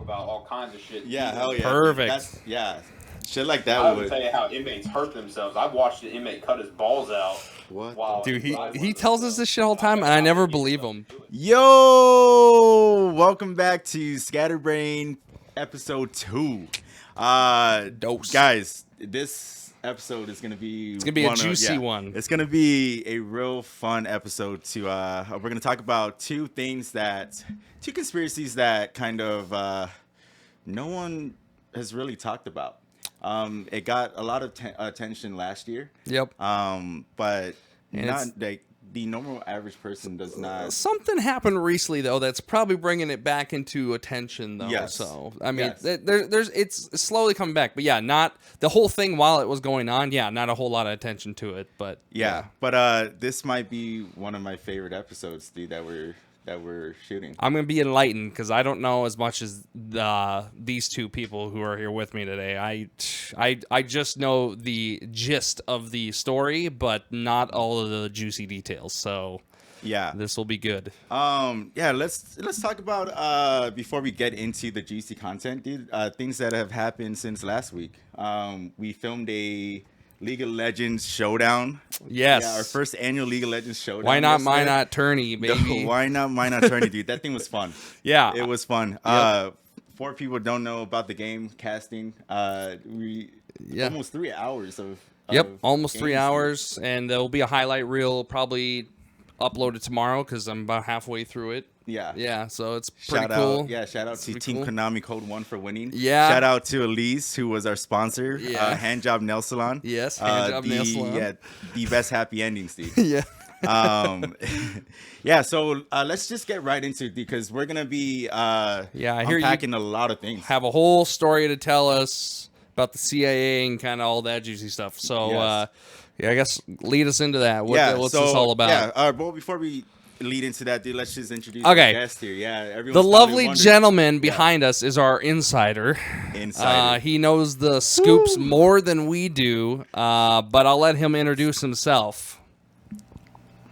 about all kinds of shit. Yeah, hell yeah. Perfect. Shit like that I would. would tell you how inmates hurt themselves. I've watched an inmate cut his balls out. What? Dude, he tells us this shit all the time, and I never believe him. Yo, welcome back to Scatterbrain episode 2. Dose. Guys, this episode is gonna be a juicy one. It's gonna be a real fun episode. We're gonna talk about two conspiracies that kind of no one has really talked about. It got a lot of attention last year. Yep. But not like the normal average person does not. Something happened recently though that's probably bringing it back into attention though. Yes. So I mean, there's it's slowly coming back, but yeah, not the whole thing while it was going on. Yeah, not a whole lot of attention to it, but But this might be one of my favorite episodes, dude, that we're shooting. I'm gonna be enlightened because I don't know as much as these two people who are here with me today. I just know the gist of the story, but not all of the juicy details. So yeah, this will be good. Let's talk about before we get into the juicy content, dude. Things that have happened since last week. We filmed a League of Legends showdown. Yes. Yeah, our first annual League of Legends showdown. Why not Why not tourney, baby? Why not Why not tourney, dude? That thing was fun. Yeah. It was fun. Yep. 4 people don't know about the game casting. Almost 3 hours of almost 3 games, hours, and there'll be a highlight reel probably uploaded tomorrow because I'm about halfway through it. Yeah, so it's pretty cool. Shout out to Team Konami Code 1 for winning. Yeah. Shout out to Elise, who was our sponsor. Yeah. Handjob Nail Salon. Yes, Handjob Nail Salon. Yeah, the best happy ending, Steve. Yeah. So let's just get right into it because we're going to be I hear unpacking a lot of things. Have a whole story to tell us about the CIA and kind of all that juicy stuff. So, Yes. I guess lead us into that. What's this all about? Yeah, well, before we lead into that, dude, let's just introduce our guest here. Yeah, the lovely gentleman behind us is our insider. He knows the scoops more than we do, but I'll let him introduce himself.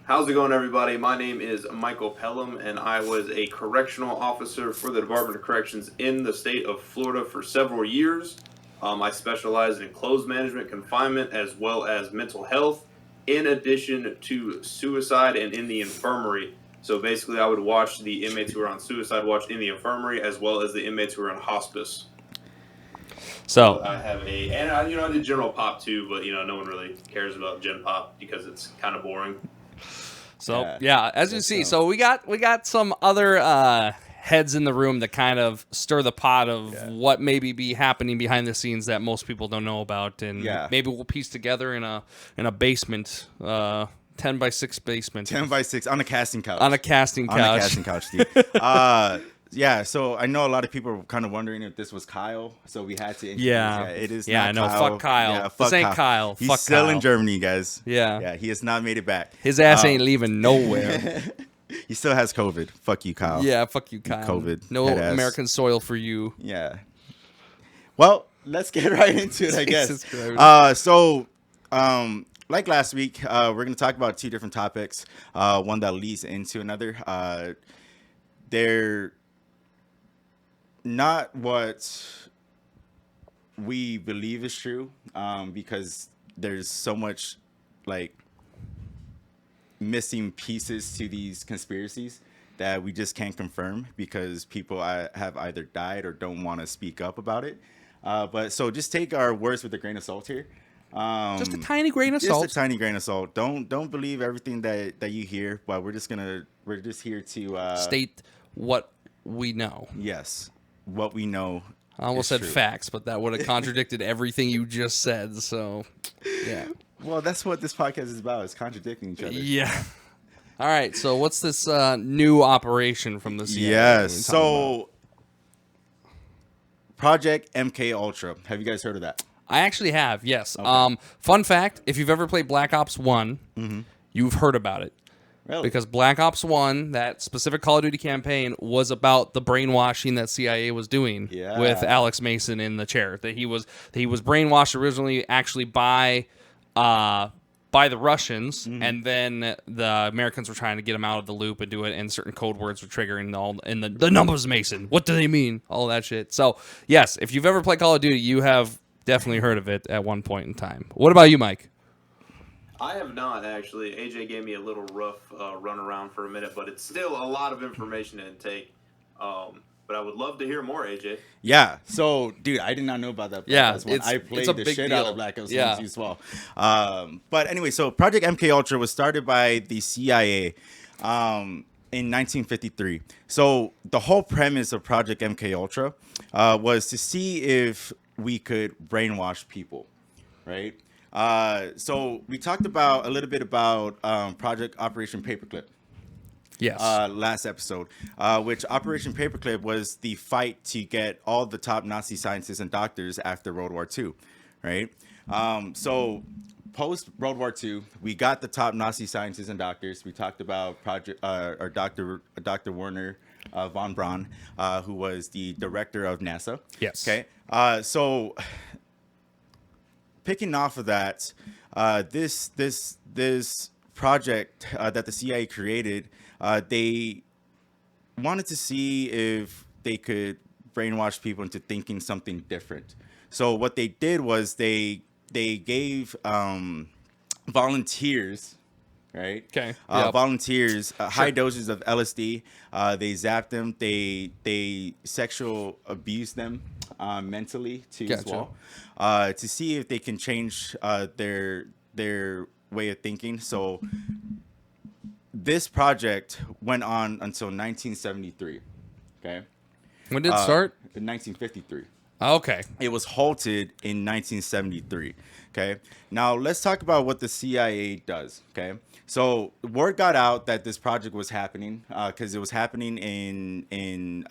How's it going, everybody? My name is Michael Pelham, and I was a correctional officer for the Department of Corrections in the state of Florida for several years. I specialize in closed management, confinement, as well as mental health, in addition to suicide and in the infirmary. So basically, I would watch the inmates who are on suicide watch in the infirmary, as well as the inmates who are in hospice. So I have I did general pop too, but no one really cares about gen pop because it's kind of boring. So as you see, so we got some other heads in the room that kind of stir the pot of what maybe be happening behind the scenes that most people don't know about, and maybe we'll piece together in a basement, 10x6 basement, 10x6 on a casting couch, dude. So I know a lot of people were kind of wondering if this was Kyle, so we had to introduce. It is. Yeah, not I know. Kyle. Fuck Kyle. Yeah, this ain't Kyle. He's fuck still Kyle. in Germany, guys. Yeah, he has not made it back. His ass ain't leaving nowhere. He still has COVID. Fuck you, Kyle. Yeah, fuck you, Kyle. COVID. No American soil for you. Yeah. Well, let's get right into it, I guess. Like last week, we're going to talk about 2 different topics. One that leads into another. They're not what we believe is true, because there's so much missing pieces to these conspiracies that we just can't confirm because people have either died or don't want to speak up about it. But just take our words with a grain of salt here. Just a tiny grain of salt. Just a tiny grain of salt. Don't believe everything that you hear. But we're just here to state what we know. Yes, what we know. I almost said facts, but that would have contradicted everything you just said. So, yeah. Well, that's what this podcast is about, is contradicting each other. Yeah. All right, so what's this new operation from the CIA? Yes, so Project MK Ultra. Have you guys heard of that? I actually have, yes. Okay. Fun fact, if you've ever played Black Ops 1, you've heard about it. Really? Because Black Ops 1, that specific Call of Duty campaign, was about the brainwashing that CIA was doing with Alex Mason in the chair. That he was brainwashed originally actually by by the Russians, and then the Americans were trying to get them out of the loop and do it, and certain code words were triggering the numbers, Mason. What do they mean? All that shit. So yes, if you've ever played Call of Duty, you have definitely heard of it at one point in time. What about you, Mike? I have not, actually. AJ gave me a little rough run around for a minute, but it's still a lot of information to take. But I would love to hear more, AJ. Yeah. So, dude, I did not know about that. Yeah, I played a the big shit deal. out of Black Ops 1 Yeah. as well. But anyway, so Project MK Ultra was started by the CIA in 1953. So the whole premise of Project MK Ultra was to see if we could brainwash people, right? So we talked about a little bit about Project Operation Paperclip. Yes. Last episode, which Operation Paperclip was the fight to get all the top Nazi scientists and doctors after World War II, right? So post World War II, we got the top Nazi scientists and doctors. We talked about Dr. Werner von Braun, who was the director of NASA. Yes. Okay. So picking off of that, this project that the CIA created. They wanted to see if they could brainwash people into thinking something different. So what they did was they gave volunteers, right? Okay. Volunteers high doses of LSD. They zapped them. They sexual abused them mentally too as Gotcha. well, to see if they can change their way of thinking. So this project went on until 1973. Okay. When did it start? In 1953. Okay. It was halted in 1973. Okay. Now let's talk about what the CIA does. Okay. So word got out that this project was happening because it was happening in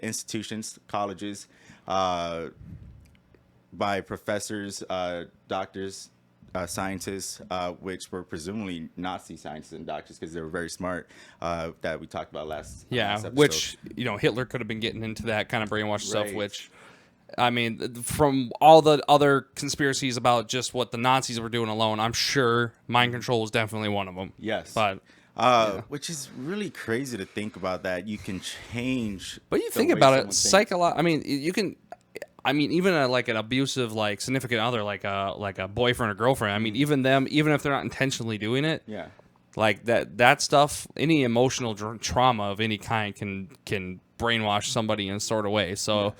institutions, colleges, by professors, doctors, scientists, which were presumably Nazi scientists and doctors because they were very smart, that we talked about last episode. Which, Hitler could have been getting into that kind of brainwash stuff, Right. which, I mean, from all the other conspiracies about just what the Nazis were doing alone, I'm sure mind control was definitely one of them. Yes. But which is really crazy to think about that you can change. you the think way about someone it, thinks. I mean, you can. I mean, even like an abusive, like significant other, like a boyfriend or girlfriend. I mean, even them, even if they're not intentionally doing it, Yeah. like that stuff, any emotional trauma of any kind can brainwash somebody in a sort of way. So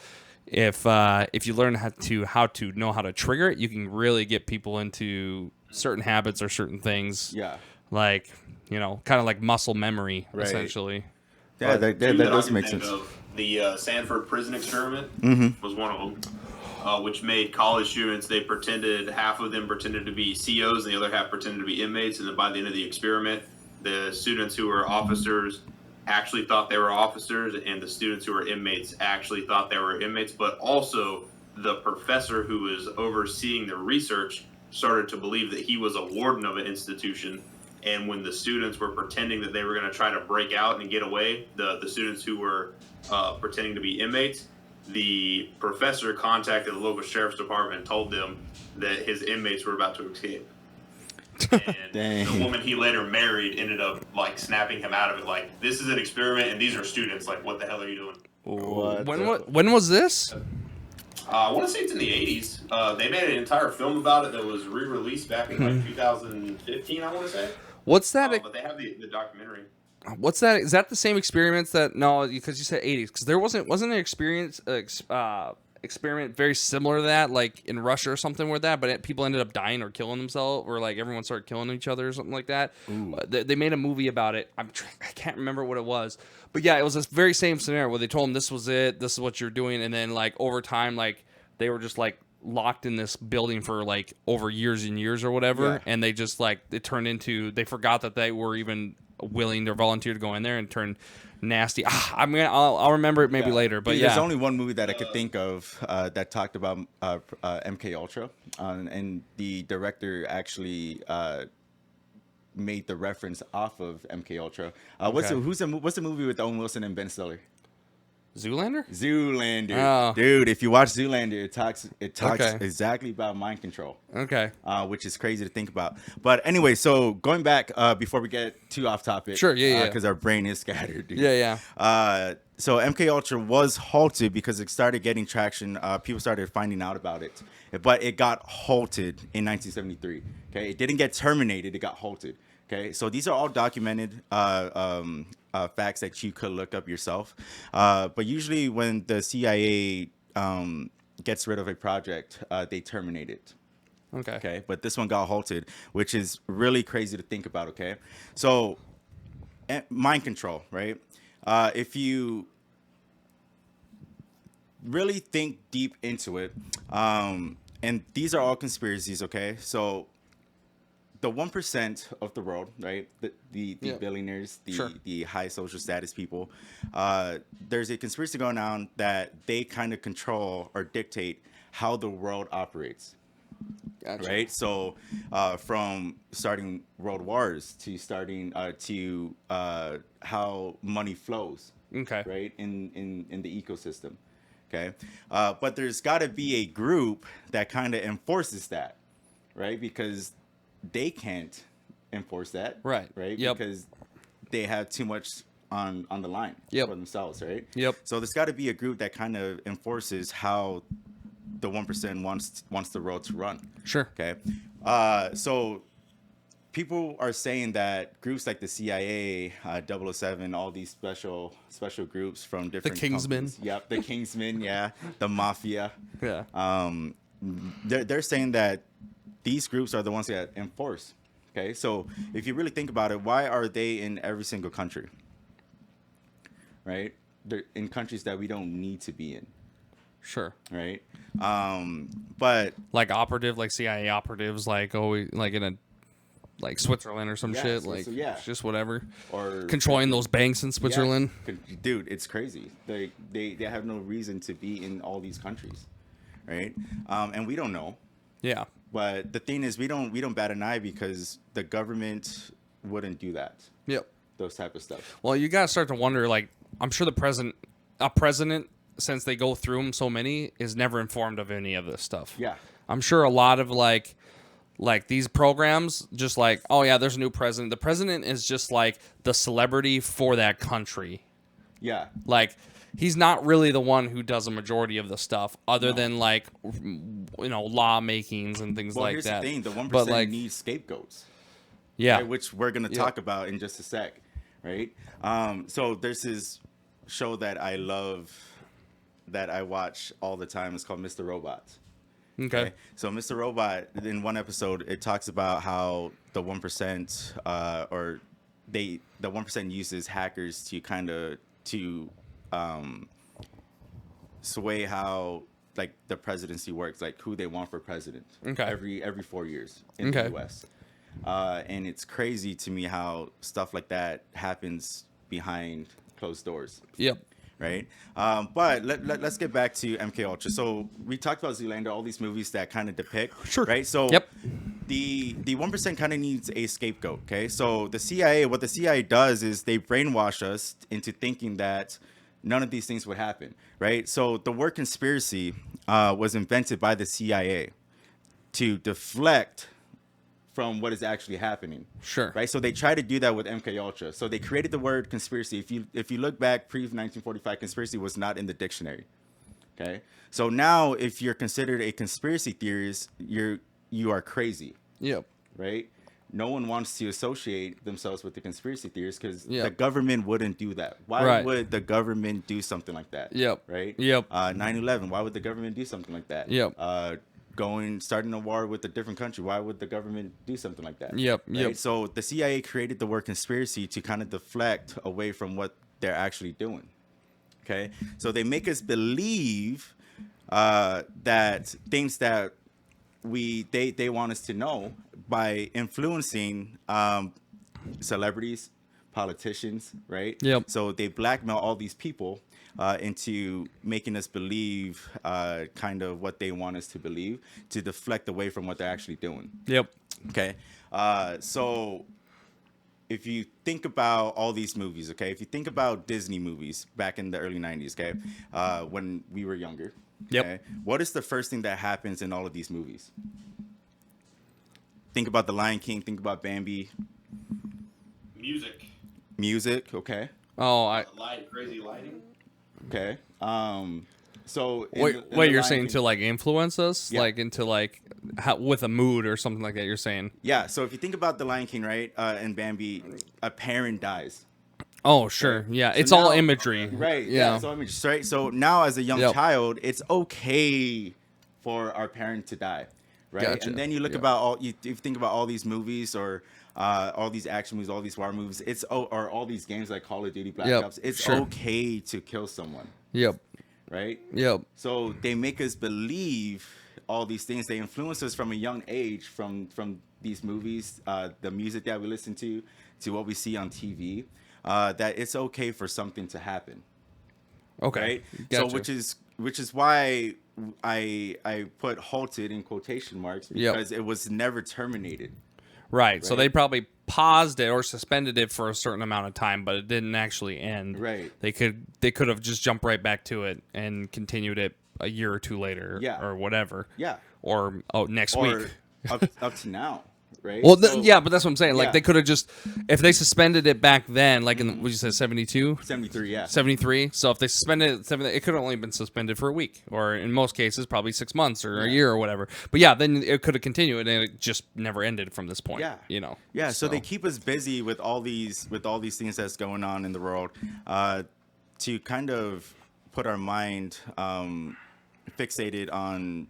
if you learn how to know how to trigger it, you can really get people into certain habits or certain things. Yeah. Like, kind of like muscle memory, Right. essentially. Yeah, that does make sense. The Sanford prison experiment was one of them, which made college students, half of them pretended to be COs and the other half pretended to be inmates. And then by the end of the experiment, the students who were officers actually thought they were officers, and the students who were inmates actually thought they were inmates. But also, the professor who was overseeing the research started to believe that he was a warden of an institution. And when the students were pretending that they were going to try to break out and get away, the students who were pretending to be inmates, the professor contacted the local sheriff's department and told them that his inmates were about to escape. And Dang. the woman he later married ended up like snapping him out of it. Like, this is an experiment and these are students. Like, what the hell are you doing? When was this? I want to say it's in the 80s. They made an entire film about it that was re-released back in like 2015, I want to say. What's that? But they have the documentary. What's that? Is that the same experiments that? No, because you said 80s. Because there wasn't an experiment very similar to that, like in Russia or something with that, but people ended up dying or killing themselves, or like everyone started killing each other or something like that. They made a movie about it. I can't remember what it was, but yeah, it was this very same scenario where they told them this was it, this is what you're doing, and then like over time, like they were just like locked in this building for like over years and years or whatever, and they just like it turned into, they forgot that they were even willing to volunteer to go in there and turn nasty. I'll remember it maybe later, but There's only one movie that I could think of that talked about MK Ultra, and the director actually made the reference off of MK Ultra. What's the movie with Owen Wilson and Ben Stiller? Zoolander. Oh. Dude, if you watch Zoolander, it talks Okay. exactly about mind control. Okay. Which is crazy to think about. But anyway, so going back before we get too off topic, Sure, yeah. because our brain is scattered, dude. Yeah. So MK Ultra was halted because it started getting traction. People started finding out about it, but it got halted in 1973. Okay, it didn't get terminated; it got halted. Okay, so these are all documented facts that you could look up yourself. But usually, when the CIA gets rid of a project, they terminate it. Okay, but this one got halted, which is really crazy to think about. Okay, so mind control, right? If you really think deep into it, and these are all conspiracies. Okay, so the 1% of the world, right? The billionaires, the high social status people. There's a conspiracy going on that they kind of control or dictate how the world operates. Gotcha. Right. So from starting world wars to starting to how money flows. Okay. Right. In the ecosystem. Okay. But there's got to be a group that kind of enforces that. Right. Because they can't enforce that. Right. Right. Yep. Because they have too much on the line for themselves. Right. Yep. So there's got to be a group that kind of enforces how the 1% wants the world to run. Sure. Okay. So people are saying that groups like the CIA, 007, all these special groups from different The Kingsmen. companies. Yep, the Kingsmen, yeah, the Mafia. Yeah. They're saying that these groups are the ones that enforce. Okay, so if you really think about it, why are they in every single country? Right? They're in countries that we don't need to be in. Sure. Right? But like CIA operatives, like in a like Switzerland or some shit, like just whatever, or controlling those banks in Switzerland. Dude, it's crazy. They have no reason to be in all these countries, right? And we don't know. Yeah. But the thing is, we don't bat an eye because the government wouldn't do that. Yep. Those type of stuff. Well, you gotta start to wonder. Like, I'm sure a president, since they go through them so many, is never informed of any of this stuff. Yeah. I'm sure a lot of like these programs, just like, oh yeah, there's a new president. The president is just like the celebrity for that country. Yeah. Like, he's not really the one who does a majority of the stuff, other than like, law makings and things like that. Well, here's the thing: the 1% needs scapegoats. Yeah. Right, which we're gonna talk about in just a sec, right? So there's this show that I love, that I watch all the time. It's called Mr. Robot. Okay. So Mr. Robot, in one episode, it talks about how the 1%, the 1% uses hackers to kind of sway how like the presidency works, like who they want for president. Okay. Every 4 years in the U.S. And it's crazy to me how stuff like that happens behind closed doors. Yep. Right. But let's get back to MK Ultra. So we talked about Zoolander, all these movies that kind of depict. Sure. Right. So the 1% kind of needs a scapegoat. Okay. So what the CIA does is they brainwash us into thinking that none of these things would happen. Right. So the word conspiracy was invented by the CIA to deflect from what is actually happening. Sure. Right. So they try to do that with MK Ultra. So they created the word conspiracy. If you look back, pre-1945, conspiracy was not in the dictionary. Okay. So now, if you're considered a conspiracy theorist, you are crazy. Yep. Right. No one wants to associate themselves with the conspiracy theorists because the government wouldn't do that. Why would the government do something like that? Yep. Right. Yep. 9/11. Why would the government do something like that? Yep. Starting a war with a different country. Why would the government do something like that? Yep. Right? Yep. So the CIA created the word conspiracy to kind of deflect away from what they're actually doing. Okay. So they make us believe that things that they want us to know by influencing celebrities, politicians, right? Yep. So they blackmail all these people into making us believe kind of what they want us to believe, to deflect away from what they're actually doing. Yep. Okay. So if you think about all these movies, okay, if you think about Disney movies back in the early 90s, okay, when we were younger, Yep. okay, what is the first thing that happens in all of these movies? Think about The Lion King, think about Bambi. Music, okay. Oh, crazy lighting. Okay. So wait, in you're Lion saying King- to like influence us, Yeah. like into like how, with a mood or something like that? You're saying? Yeah. So if you think about The Lion King, right, and Bambi, a parent dies. Oh, sure. Yeah, So it's all now- imagery. Right. Yeah. So images, right. So now as a young Yep. child, it's okay for our parent to die, right? Gotcha. And then you look Yeah. about you think about all these movies or all these action movies, all these war movies. Or all these games like Call of Duty, Black Yep, Ops. It's sure. okay to kill someone, Yep. right? Yep. So they make us believe all these things. They influence us from a young age, from these movies, the music that we listen to what we see on TV, that it's okay for something to happen, Okay. right? Gotcha. So which is why I put halted in quotation marks Yep. because it was never terminated. Right. So Right. they probably paused it or suspended it for a certain amount of time, but it didn't actually end. Right. They could have just jumped right back to it and continued it a year or two later. Yeah. Or whatever. Yeah. Or next Or week. up to now, right? Well, So, yeah, but that's what I'm saying. Like yeah. they could have just, if they suspended it back then, like in what you said, 72, 73, yeah. 73. So if they suspended it, it could have only been suspended for a week, or in most cases, probably 6 months or a year or whatever. But yeah, then it could have continued, and it just never ended from this point. Yeah. You know. Yeah, so they keep us busy with all these things that's going on in the world, to kind of put our mind fixated on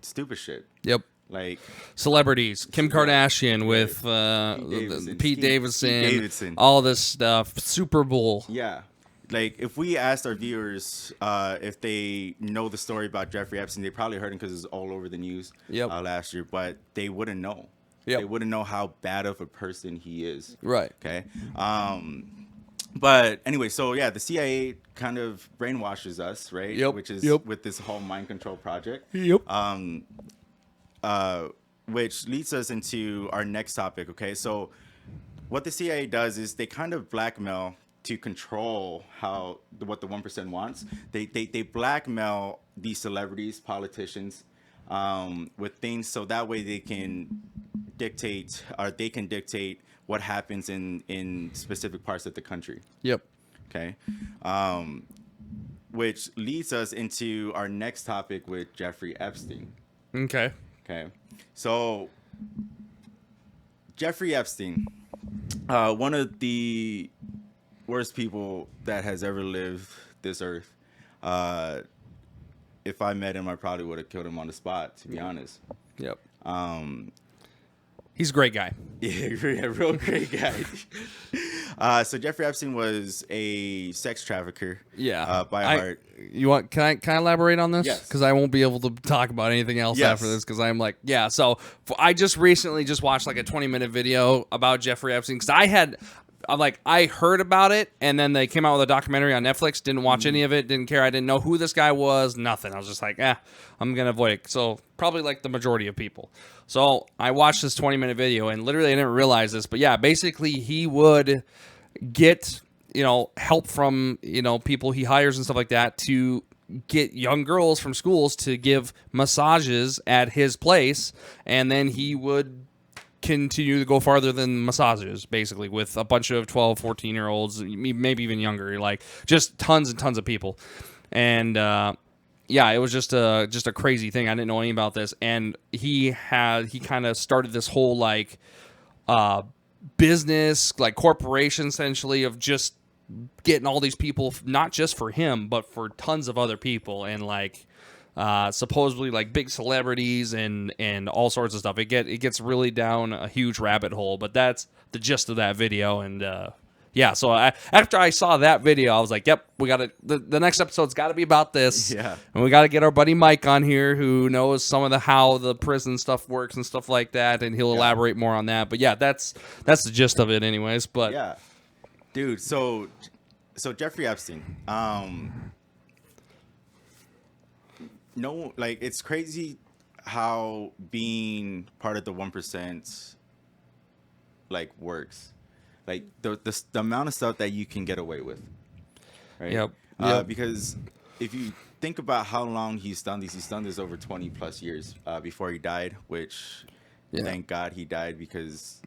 stupid shit. Yep. Like Celebrities, Kim Kardashian with Davidson, Pete Davidson, Pete Davidson. all this stuff, Super Bowl. yeah. Like if we asked our viewers if they know the story about Jeffrey Epstein, they probably heard him because it was all over the news last year, but they wouldn't know. Yep. They wouldn't know how bad of a person he is. Right. Okay. But anyway, so yeah, the CIA kind of brainwashes us, right? Yep. Which is Yep. with this whole mind control project. Yep. Which leads us into our next topic. Okay, so what the CIA does is they kind of blackmail to control what the 1% wants. They blackmail these celebrities, politicians, with things so that way they can dictate what happens in specific parts of the country. Yep. Okay, which leads us into our next topic with Jeffrey Epstein. Okay. Okay, so Jeffrey Epstein, one of the worst people that has ever lived this earth. If I met him, I probably would have killed him on the spot, to be honest. Yep. He's a great guy. Yeah, real great guy. So Jeffrey Epstein was a sex trafficker. Yeah. By heart. You want? Can I elaborate on this? Yes. Because I won't be able to talk about anything else Yes. after this. Because I'm like, yeah. So I just recently watched like a 20-minute video about Jeffrey Epstein. Because I heard about it, and then they came out with a documentary on Netflix. Didn't watch any of it. Didn't care. I didn't know who this guy was. Nothing. I was just like, I'm gonna avoid it. So probably like the majority of people. So I watched this 20-minute video, and literally I didn't realize this, but yeah, basically he would get help from people he hires and stuff like that to get young girls from schools to give massages at his place, and then he would continue to go farther than massages, basically, with a bunch of 12, 14-year-olds, maybe even younger, like just tons and tons of people. And yeah, it was just a crazy thing. I didn't know anything about this, and he kind of started this whole like business, like corporation essentially, of just getting all these people, not just for him, but for tons of other people, and like supposedly like big celebrities and all sorts of stuff. It gets really down a huge rabbit hole, but that's the gist of that video. And yeah, so after I saw that video, I was like, yep, we got to the next episode's got to be about this. Yeah. And we got to get our buddy Mike on here, who knows some of how the prison stuff works and stuff like that, and he'll elaborate more on that. But yeah, that's the gist of it anyways. But Yeah. Dude, so Jeffrey Epstein, no, like, it's crazy how being part of the 1% like works. like the amount of stuff that you can get away with, right? Yep. Yep. Because if you think about how long he's done this over 20 plus years before he died, which thank God he died, because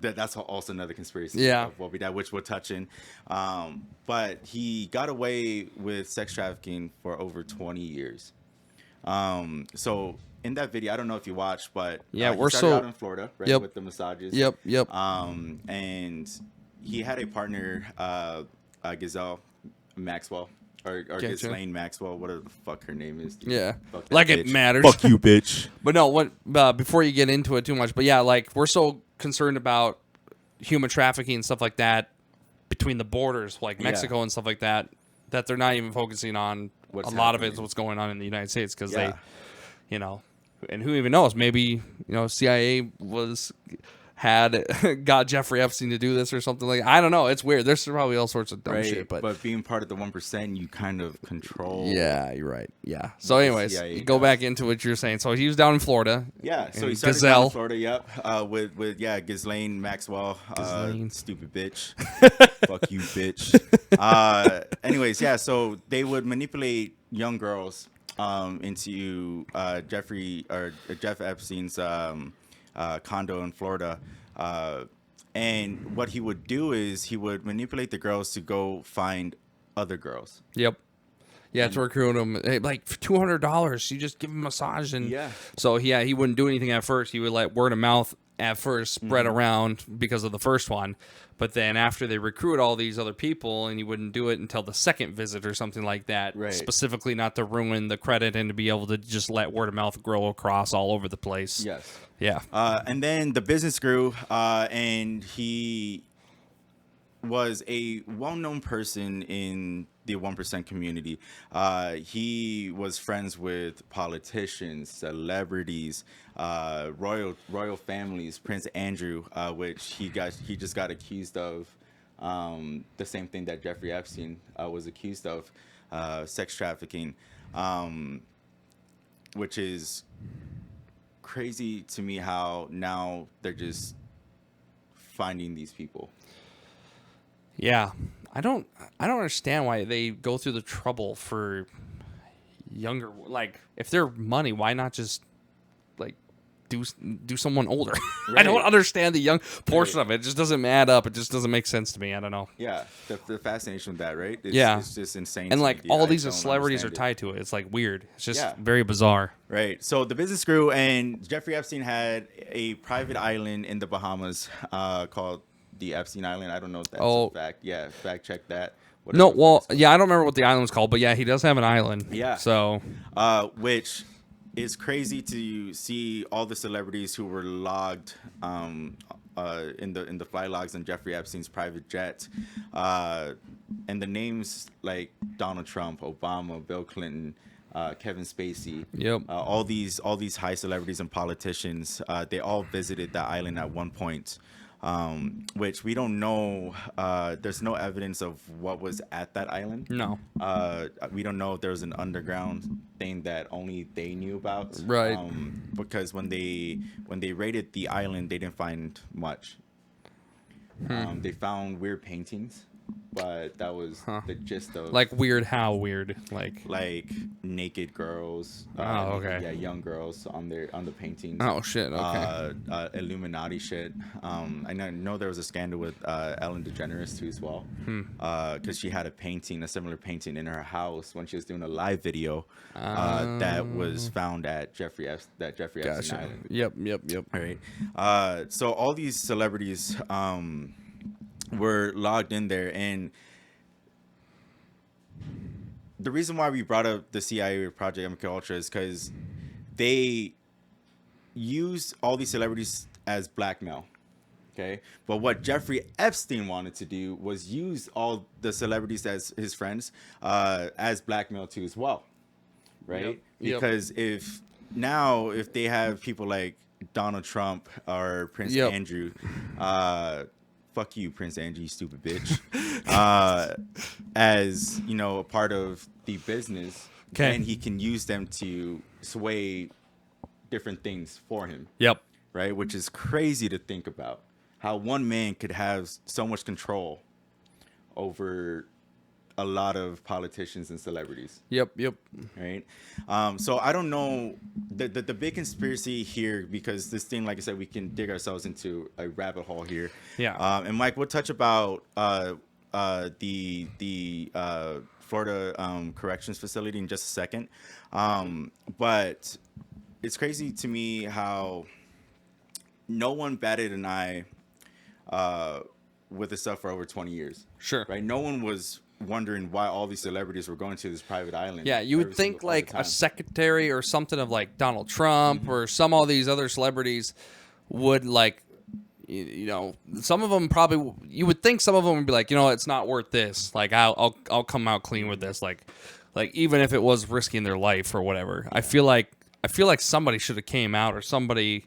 that's also another conspiracy of what we died, which we'll touch in. But he got away with sex trafficking for over 20 years. So in that video, I don't know if you watched, but we're he started out in Florida, right, with the massages. Yep. And he had a partner, Ghislaine Maxwell, or Ghislaine Maxwell, whatever the fuck her name is. Dude. Yeah, fuck like bitch. it matters. Fuck you, bitch. But no, before you get into it too much, but yeah, like we're so concerned about human trafficking and stuff like that between the borders, like Mexico and stuff like that, that they're not even focusing on a lot of it is what's going on in the United States, because they, you know, and who even knows? Maybe, you know, CIA got Jeffrey Epstein to do this or something like that. I don't know. It's weird. There's probably all sorts of dumb shit. But being part of the 1%, you kind of control. Yeah, you're right. Yeah. So anyways, you go back into what you're saying. So he was down in Florida. Yeah. So he started down in Florida. Yep. With Ghislaine Maxwell. Stupid bitch. Fuck you, bitch. Anyways, yeah. So they would manipulate young girls into Jeff Epstein's condo in Florida. And what he would do is he would manipulate the girls to go find other girls. Yep. Yeah, to recruit them. Hey, like for $200, you just give them a massage. And so he wouldn't do anything at first. He would let word of mouth at first spread around because of the first one. But then after they recruit all these other people, and he wouldn't do it until the second visit or something like that, specifically not to ruin the credit and to be able to just let word of mouth grow across all over the place. Yes. Yeah. And then the business grew, and he was a well-known person in the 1% community. He was friends with politicians, celebrities, royal families, Prince Andrew, which he just got accused of the same thing that Jeffrey Epstein was accused of, sex trafficking, which is crazy to me how now they're just finding these people. Yeah, I don't understand why they go through the trouble for younger. Like, if they're money, why not just like do someone older? Right. I don't understand the young portion of it. It just doesn't add up. It just doesn't make sense to me. I don't know. Yeah, the fascination with that, right? It's just insane. And like all these celebrities are tied to it. It's like weird. It's just very bizarre. Right. So the business grew, and Jeffrey Epstein had a private island in the Bahamas called the Epstein Island. I don't know if that's a fact. Yeah, fact check that. I don't remember what the island was called, but yeah, he does have an island. Yeah. So, which is crazy to see all the celebrities who were logged in the fly logs on Jeffrey Epstein's private jet, and the names like Donald Trump, Obama, Bill Clinton, Kevin Spacey. Yep. All these high celebrities and politicians, they all visited that island at one point. Which we don't know. There's no evidence of what was at that island. No. We don't know if there was an underground thing that only they knew about. Right. Because when they raided the island, they didn't find much. They found weird paintings, but that was the gist of. Like weird? How weird? Like naked girls. Okay. Yeah, young girls on the paintings. Oh shit. Okay. Illuminati shit. I know there was a scandal with Ellen DeGeneres too as well, because she had a similar painting in her house when she was doing a live video that was found at Jeffrey Epstein Island. Yep. All right. So all these celebrities were logged in there, and the reason why we brought up the CIA Project MK Ultra is because they used all these celebrities as blackmail. Okay, but what Jeffrey Epstein wanted to do was use all the celebrities as his friends as blackmail too as well, right? Yep. Because if they have people like Donald Trump or Prince Andrew, fuck you, Prince Andrew, you stupid bitch, as you know, a part of the business, and he can use them to sway different things for him. Yep. Right, which is crazy to think about. how one man could have so much control over a lot of politicians and celebrities. Yep. Right. So I don't know the big conspiracy here, because this thing, like I said, we can dig ourselves into a rabbit hole here. Yeah. And Mike, we'll touch about the Florida corrections facility in just a second. But it's crazy to me how no one batted an eye with this stuff for over 20 years. Sure. Right. No one was wondering why all these celebrities were going to this private island. Yeah, you would think like a secretary or something of like Donald Trump or all these other celebrities would like, you know, some of them probably, you would think some of them would be like, you know, it's not worth this. Like I'll come out clean with this. Like even if it was risking their life or whatever. Yeah. I feel like somebody should have came out, or somebody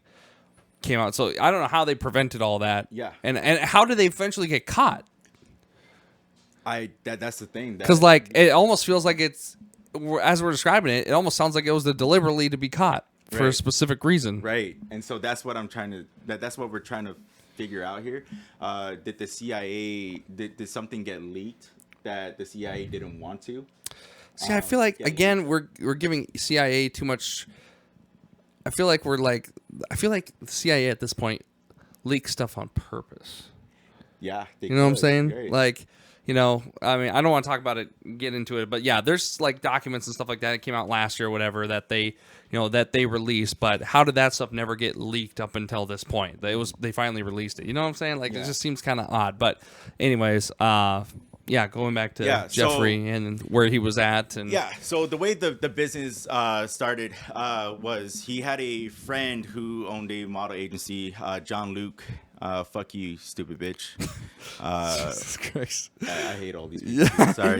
came out. So I don't know how they prevented all that. Yeah. And how did they eventually get caught? That's the thing. Because like it almost feels like it's, as we're describing it, it almost sounds like it was deliberately to be caught for a specific reason. Right. And so that's what I'm trying to. That's what we're trying to figure out here. Did the CIA did something get leaked that the CIA didn't want to? See, I feel like again we're giving CIA too much. I feel like the CIA at this point leaks stuff on purpose. Yeah. You know what I'm saying? Right. Like, you know, I mean, I don't want to talk about it, get into it, but yeah, there's like documents and stuff like that that came out last year or whatever that they released, but how did that stuff never get leaked up until this point? They finally released it. You know what I'm saying? Like, It just seems kind of odd. But anyways, yeah, going back to Jeffrey and where he was at. And so the way the business started was he had a friend who owned a model agency, Jean Luc. Fuck you, stupid bitch. Jesus Christ. I hate all these people.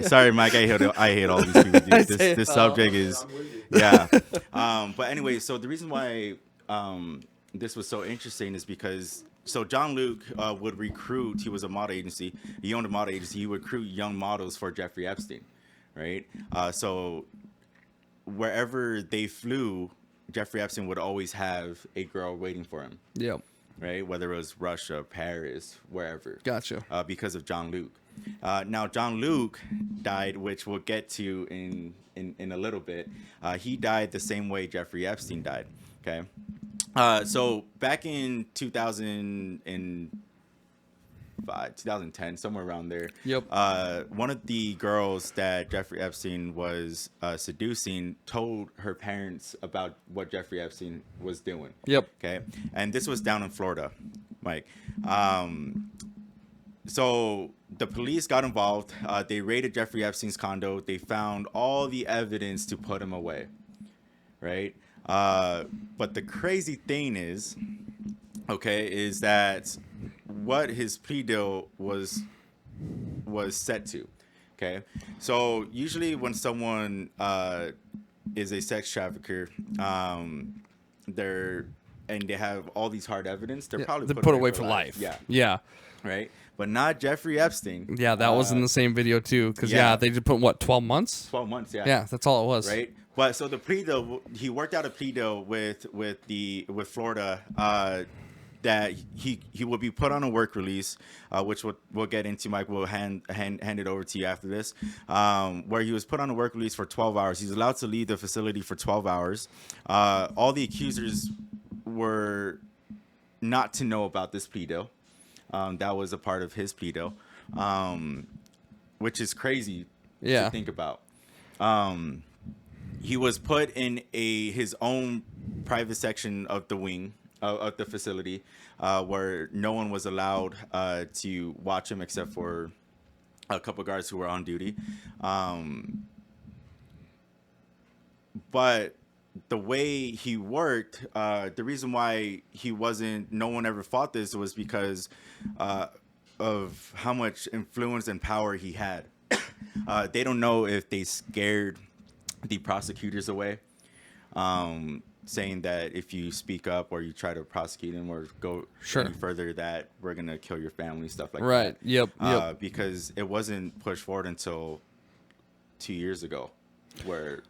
Sorry, Mike. I hate all these people. Dude. This subject is, but anyway, so the reason why this was so interesting is because Jean Luc would recruit. He was a model agency. He owned a model agency. He would recruit young models for Jeffrey Epstein, right? So wherever they flew, Jeffrey Epstein would always have a girl waiting for him. Yep. Right, whether it was Russia, Paris, wherever. Gotcha. Because of Jean Luc. Now Jean Luc died, which we'll get to in a little bit. He died the same way Jeffrey Epstein died. Okay. So back in 2010, somewhere around there. Yep. One of the girls that Jeffrey Epstein was seducing told her parents about what Jeffrey Epstein was doing. Yep. Okay. And this was down in Florida, Mike. So the police got involved. They raided Jeffrey Epstein's condo. They found all the evidence to put him away. Right. But the crazy thing is that what his plea deal was set to. Okay. So usually when someone is a sex trafficker, they have all these hard evidence, they're probably put away for life. Yeah. Right. But not Jeffrey Epstein. Yeah, that was in the same video too. Because they just put what, 12 months? 12 months. Yeah. Yeah, that's all it was. Right. But so the plea deal, he worked out a plea deal with Florida that he would be put on a work release, which we'll get into. Mike will hand it over to you after this, where he was put on a work release for 12 hours. He's allowed to leave the facility for 12 hours. All the accusers were not to know about this plea deal. That was a part of his plea deal, which is crazy to think about. He was put in his own private section of the wing of the facility, where no one was allowed to watch him except for a couple guards who were on duty. But the way he worked, the reason why no one ever fought this was because of how much influence and power he had. They don't know if they scared the prosecutors away, saying that if you speak up or you try to prosecute him or go any further, that we're going to kill your family, stuff like that. Right. Yep. Because it wasn't pushed forward until 2 years ago, where...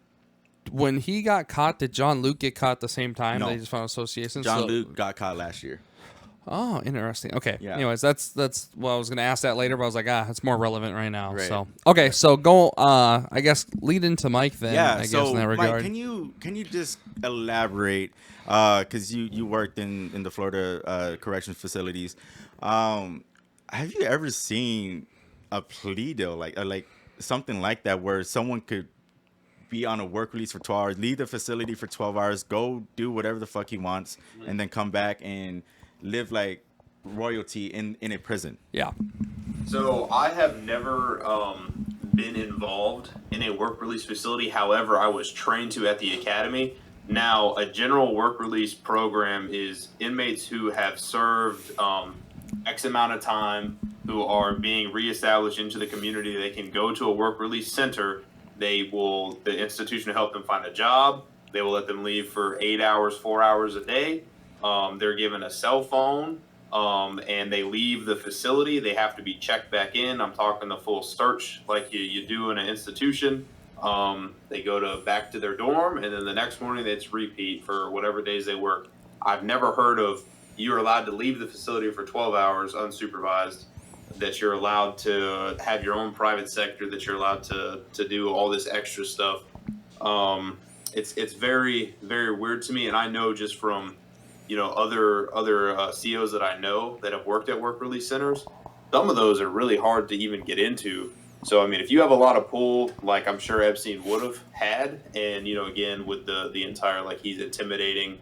When he got caught, did Jean Luc get caught at the same time? No. They just found associations? Jean Luc got caught last year. Oh, interesting. Okay. Yeah. Anyways, that's well, I was gonna ask that later, but I was like, it's more relevant right now. Right. So okay, so go. I guess lead into Mike then. Yeah. I guess So, in that regard. Mike, can you just elaborate? Because you worked in the Florida corrections facilities. Have you ever seen a plea deal like something like that where someone could be on a work release for 12 hours, leave the facility for 12 hours, go do whatever the fuck he wants, and then come back and live like royalty in a prison? Yeah. So I have never been involved in a work release facility. However, I was trained to at the academy. Now, a general work release program is inmates who have served X amount of time, who are being reestablished into the community. They can go to a work release center. The institution will help them find a job. They will let them leave for 8 hours, 4 hours a day. They're given a cell phone, and they leave the facility. They have to be checked back in. I'm talking the full search like you do in an institution. They go back to their dorm, and then the next morning it's repeat for whatever days they work. I've never heard of you're allowed to leave the facility for 12 hours unsupervised, that you're allowed to have your own private sector, that you're allowed to do all this extra stuff. It's very, very weird to me. And I know just from, other COs that I know that have worked at work release centers, some of those are really hard to even get into. So, I mean, if you have a lot of pull, like I'm sure Epstein would have had, and, again, with the entire, like, he's intimidating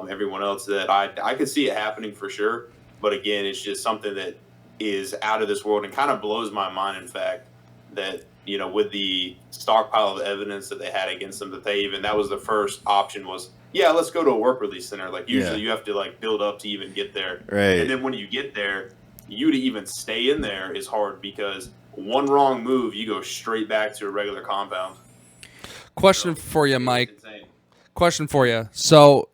everyone else, that I could see it happening for sure. But again, it's just something that is out of this world and kind of blows my mind, in fact, that, with the stockpile of evidence that they had against them, that was the first option was, yeah, let's go to a work release center. Like, usually you have to, like, build up to even get there. Right. And then when you get there, you to even stay in there is hard, because one wrong move, you go straight back to a regular compound. Question for you, Mike. Question for you. So,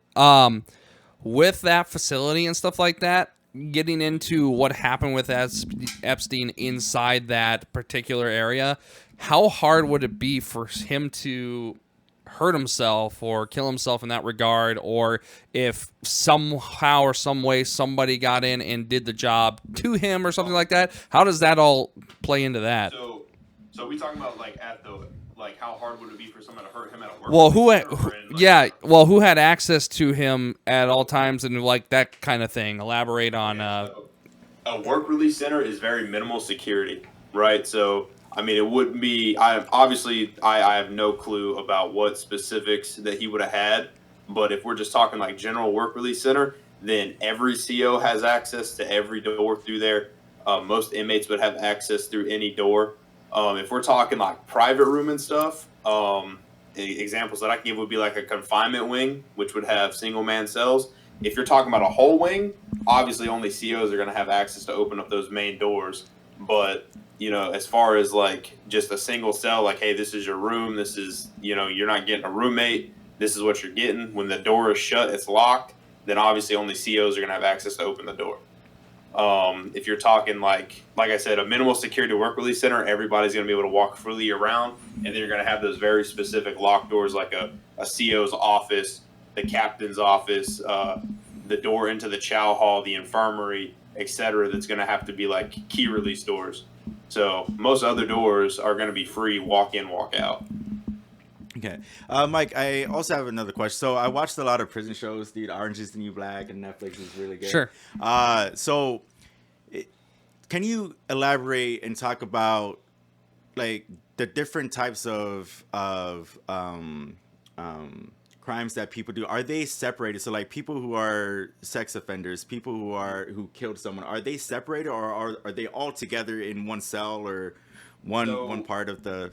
with that facility and stuff like that, getting into what happened with Epstein inside that particular area, how hard would it be for him to hurt himself or kill himself in that regard, or if somehow or some way somebody got in and did the job to him or something like that? How does that all play into that? So we talking about how hard would it be for someone to hurt him at a work? Well, who had access to him at all times and like that kind of thing? Elaborate on. A work release center is very minimal security, right? So I mean, it wouldn't be. I have no clue about what specifics that he would have had, but if we're just talking like general work release center, then every CO has access to every door through there. Most inmates would have access through any door. If we're talking like private room and stuff, examples that I can give would be like a confinement wing, which would have single man cells. If you're talking about a whole wing, obviously only COs are going to have access to open up those main doors. But, as far as like just a single cell, like, hey, this is your room. This is, you're not getting a roommate. This is what you're getting. When the door is shut, it's locked. Then obviously only COs are going to have access to open the door. If you're talking like I said, a minimal security work release center, everybody's going to be able to walk freely around, and then you're going to have those very specific locked doors, like a CO's office, the captain's office, the door into the chow hall, the infirmary, etc. That's going to have to be like key release doors. So most other doors are going to be free, walk in, walk out. Okay. Mike, I also have another question. So I watched a lot of prison shows, dude. Orange is the New Black and Netflix is really good. Sure. Can you elaborate and talk about like the different types of crimes that people do? Are they separated? So like people who are sex offenders, people who killed someone, are they separated, or are they all together in one cell or one part of the?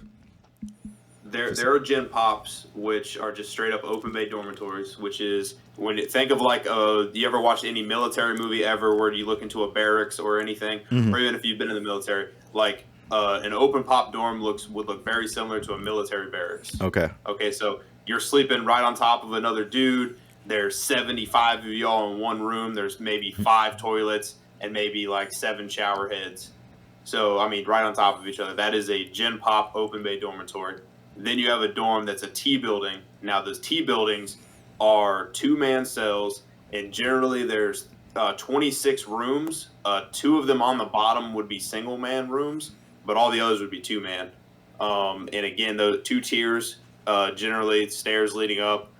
There are gen pops, which are just straight up open bay dormitories, which is when you think of like you ever watched any military movie ever where you look into a barracks or anything, or even if you've been in the military, like an open pop dorm would look very similar to a military barracks. Okay, so you're sleeping right on top of another dude. There's 75 of y'all in one room. There's maybe 5 toilets and maybe like 7 shower heads. So I mean, right on top of each other. That is a gen pop open bay dormitory. Then you have a dorm that's a T building. Now those T buildings are 2-man cells, and generally there's 26 rooms. 2 of them on the bottom would be single man rooms, but all the others would be 2-man. And again, the 2 tiers, generally stairs leading up.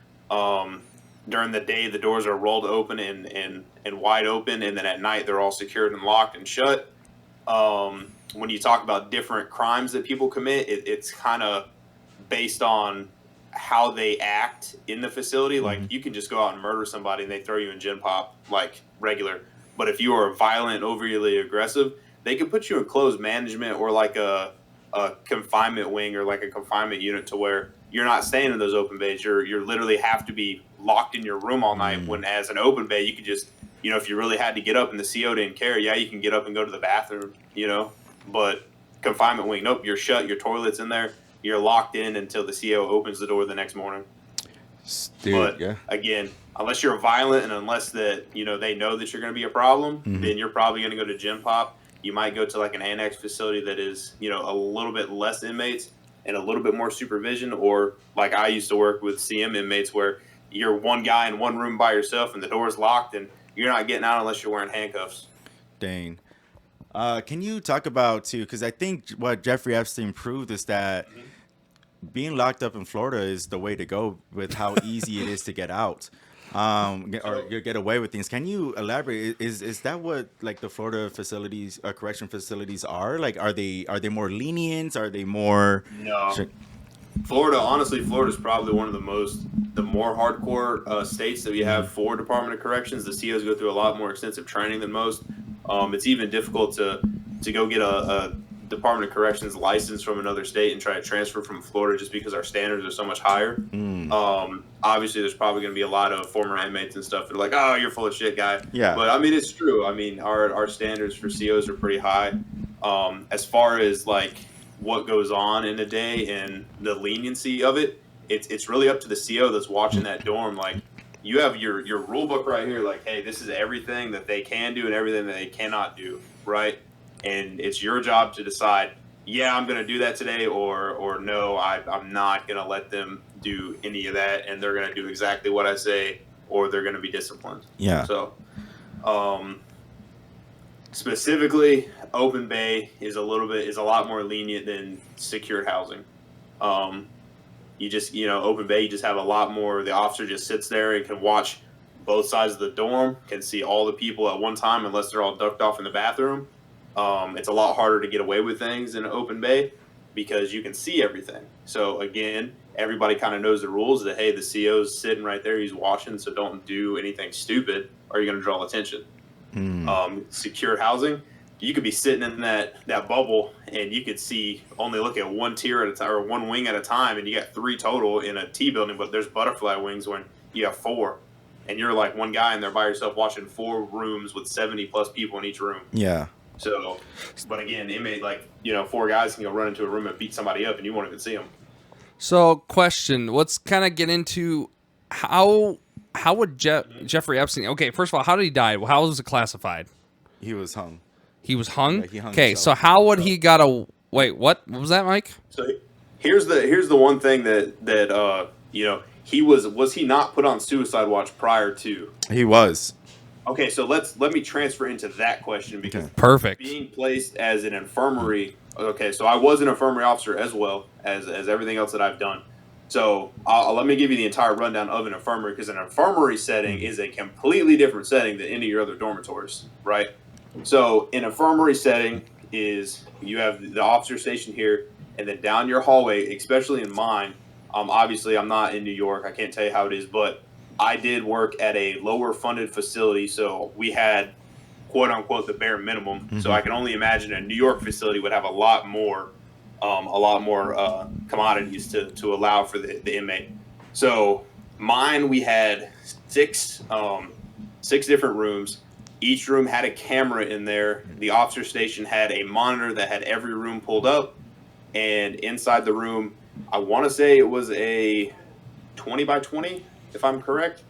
During the day, the doors are rolled open and wide open, and then at night they're all secured and locked and shut. When you talk about different crimes that people commit, it's kind of based on how they act in the facility. Like, you can just go out and murder somebody and they throw you in gen pop like regular. But if you are violent, overly aggressive, they can put you in closed management or like a confinement wing or like a confinement unit to where you're not staying in those open bays. You're literally have to be locked in your room all night. When as an open bay, you could just, if you really had to get up and the CO didn't care, yeah, you can get up and go to the bathroom, But confinement wing, nope, you're shut. Your toilet's in there. You're locked in until the CO opens the door the next morning. Dude, but again, unless you're violent and unless that they know that you're going to be a problem, then you're probably going to go to gen pop. You might go to like an annex facility that is a little bit less inmates and a little bit more supervision, or like I used to work with CM inmates where you're one guy in one room by yourself and the door's locked and you're not getting out unless you're wearing handcuffs. Dang. Can you talk about too? Because I think what Jeffrey Epstein proved is that being locked up in Florida is the way to go with how easy it is to get out, or get away with things. Can you elaborate? Is that what like the Florida facilities, correction facilities are? Like, are they more lenient? Are they more? No. Florida's probably one of the more hardcore states that we have for Department of Corrections. The COs go through a lot more extensive training than most. It's even difficult to go get a Department of Corrections license from another state and try to transfer from Florida just because our standards are so much higher. Obviously, there's probably going to be a lot of former inmates and stuff that are like, oh, you're full of shit, guy. Yeah. But, I mean, it's true. I mean, our standards for COs are pretty high. As far as, like, what goes on in a day and the leniency of it, it's really up to the CO that's watching that dorm. Like, you have your rule book right here, like, hey, this is everything that they can do and everything that they cannot do, right? And it's your job to decide, yeah, I'm going to do that today, or no, I'm not going to let them do any of that, and they're going to do exactly what I say, or they're going to be disciplined. Yeah. So, specifically, open bay is a lot more lenient than secured housing. You just, open bay, you just have a lot more. The officer just sits there and can watch both sides of the dorm, can see all the people at one time unless they're all ducked off in the bathroom. It's a lot harder to get away with things in an open bay because you can see everything. So again, everybody kind of knows the rules that, hey, the CO's sitting right there, he's watching, so don't do anything stupid or you're going to draw attention. Secured housing, you could be sitting in that bubble and you could only look at one tier at a time or one wing at a time, and you got 3 total in a T building, but there's butterfly wings when you have 4. And you're like one guy in there by yourself watching 4 rooms with 70 plus people in each room. Yeah. So, but again, inmate, 4 guys can go run into a room and beat somebody up and you won't even see them. So, question, let's kind of get into how would Jeffrey Epstein, okay, first of all, how did he die? How was it classified? He was hung. He was hung? Yeah, he hung okay, himself. so how would he got a, wait, what was that, Mike? So here's the one thing that was he not put on suicide watch prior to? He was. Okay, so let me transfer into that question because Perfect. Being placed as an infirmary. Okay, so I was an infirmary officer as well as everything else that I've done. So let me give you the entire rundown of an infirmary, because an infirmary setting is a completely different setting than any of your other dormitories, right? So an infirmary setting is you have the officer station here, and then down your hallway, especially in mine. Obviously, I'm not in New York. I can't tell you how it is, but I did work at a lower funded facility, so we had quote unquote the bare minimum. Mm-hmm. So I can only imagine a New York facility would have a lot more commodities to allow for the inmate. So mine, we had six different rooms. Each room had a camera in there. The officer station had a monitor that had every room pulled up, and inside the room, I want to say it was a 20 by 20. If I'm correct,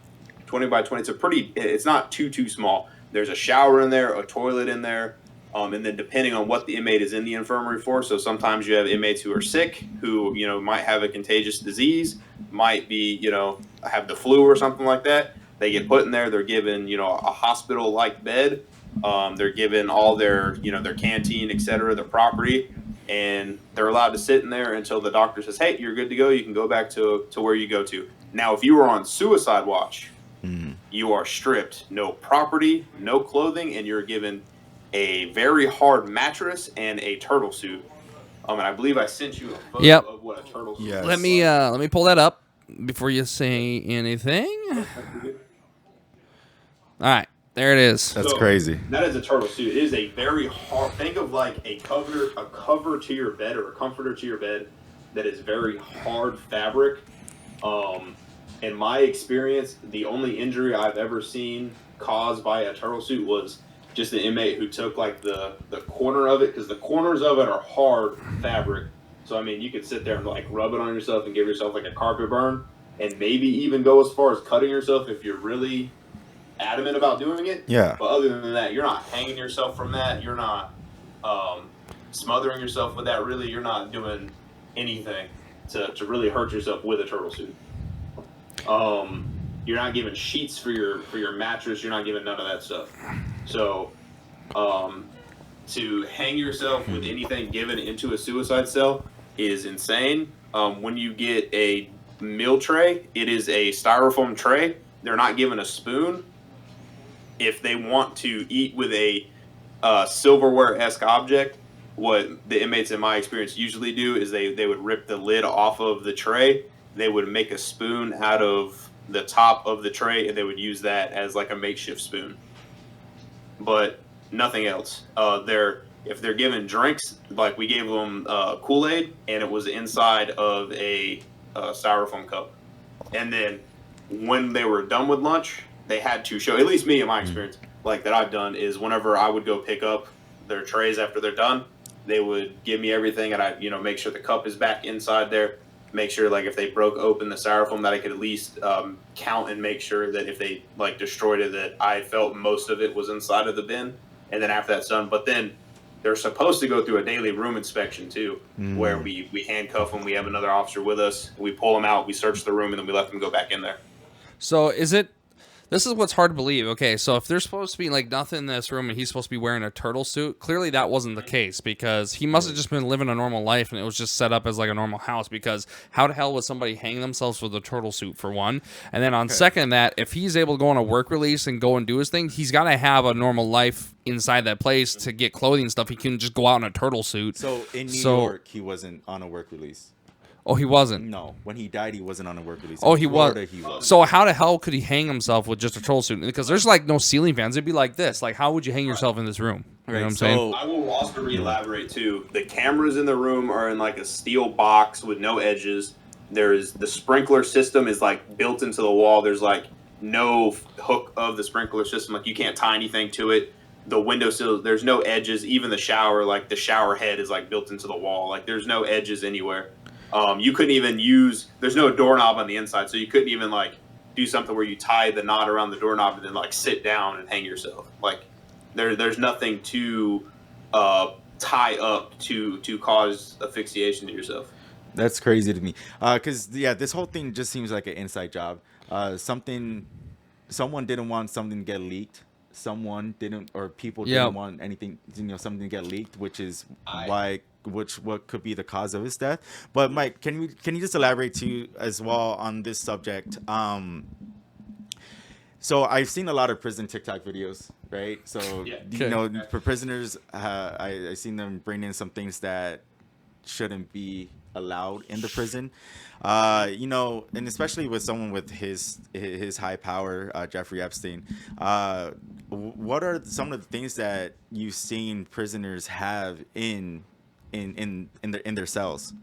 20 by 20. It's not too small. There's a shower in there, a toilet in there, and then depending on what the inmate is in the infirmary for. So sometimes you have inmates who are sick, who, might have a contagious disease, might be, have the flu or something like that. They get put in there. They're given, a hospital-like bed. They're given all their, their canteen, etc., their property, and they're allowed to sit in there until the doctor says, "Hey, you're good to go. You can go back to where you go to." Now, if you were on suicide watch, you are stripped. No property, no clothing, and you're given a very hard mattress and a turtle suit. And I believe I sent you a photo of what a turtle suit is. Let me pull that up before you say anything. All right, there it is. That's crazy. That is a turtle suit. It is a very hard. Think of like a cover to your bed or a comforter to your bed that is very hard fabric. In my experience, the only injury I've ever seen caused by a turtle suit was just an inmate who took like the corner of it, because the corners of it are hard fabric. So I mean, you could sit there and like rub it on yourself and give yourself like a carpet burn, and maybe even go as far as cutting yourself if you're really adamant about doing it. Yeah. But other than that, you're not hanging yourself from that. You're not smothering yourself with that. Really, you're not doing anything to really hurt yourself with a turtle suit. You're not giving sheets for your mattress. You're not giving none of that stuff. So, to hang yourself with anything given into a suicide cell is insane. When you get a meal tray, it is a styrofoam tray. They're not given a spoon. If they want to eat with a silverware-esque object, what the inmates in my experience usually do is they would rip the lid off of the tray. They would make a spoon out of the top of the tray, and they would use that as like a makeshift spoon. But nothing else. If they're given drinks, like we gave them Kool-Aid, and it was inside of a styrofoam cup. And then when they were done with lunch, they had to show, at least me in my experience, like that I've done, is whenever I would go pick up their trays after they're done, they would give me everything, and I, make sure the cup is back inside there. Make sure, like, if they broke open the styrofoam, that I could at least count and make sure that if they like destroyed it, that I felt most of it was inside of the bin. And then after that's done, but then they're supposed to go through a daily room inspection too, where we handcuff them. We have another officer with us. We pull them out. We search the room, and then we let them go back in there. So this is what's hard to believe. Okay, so if there's supposed to be like nothing in this room and he's supposed to be wearing a turtle suit, clearly that wasn't the case, because he must have just been living a normal life and it was just set up as like a normal house, because how the hell would somebody hang themselves with a turtle suit, for one? And then on second, that if he's able to go on a work release and go and do his thing, he's got to have a normal life inside that place to get clothing and stuff. He can just go out in a turtle suit. So in New York, he wasn't on a work release. Oh, he wasn't? No. When he died, he wasn't on a work release. Oh, he was. So how the hell could he hang himself with just a turtle suit? Because there's like no ceiling fans. It'd be like this. Like, how would you hang yourself in this room? You know what I'm saying? I will also re-elaborate too. The cameras in the room are in like a steel box with no edges. There's the sprinkler system is like built into the wall. There's like no hook of the sprinkler system. Like, you can't tie anything to it. The windowsill, there's no edges. Even the shower, like the shower head is like built into the wall. Like, there's no edges anywhere. You couldn't even there's no doorknob on the inside, so you couldn't even like do something where you tie the knot around the doorknob and then like sit down and hang yourself. Like, there's nothing to tie up to cause asphyxiation to yourself. That's crazy to me. Because this whole thing just seems like an inside job. Someone didn't want something to get leaked. People didn't want anything, something to get leaked, which is what could be the cause of his death. But Mike, can you just elaborate too as well on this subject? So I've seen a lot of prison TikTok videos, right? So for prisoners, I seen them bring in some things that shouldn't be allowed in the prison. And especially with someone with his high power, Jeffery Epstein. What are some of the things that you've seen prisoners have in their cells,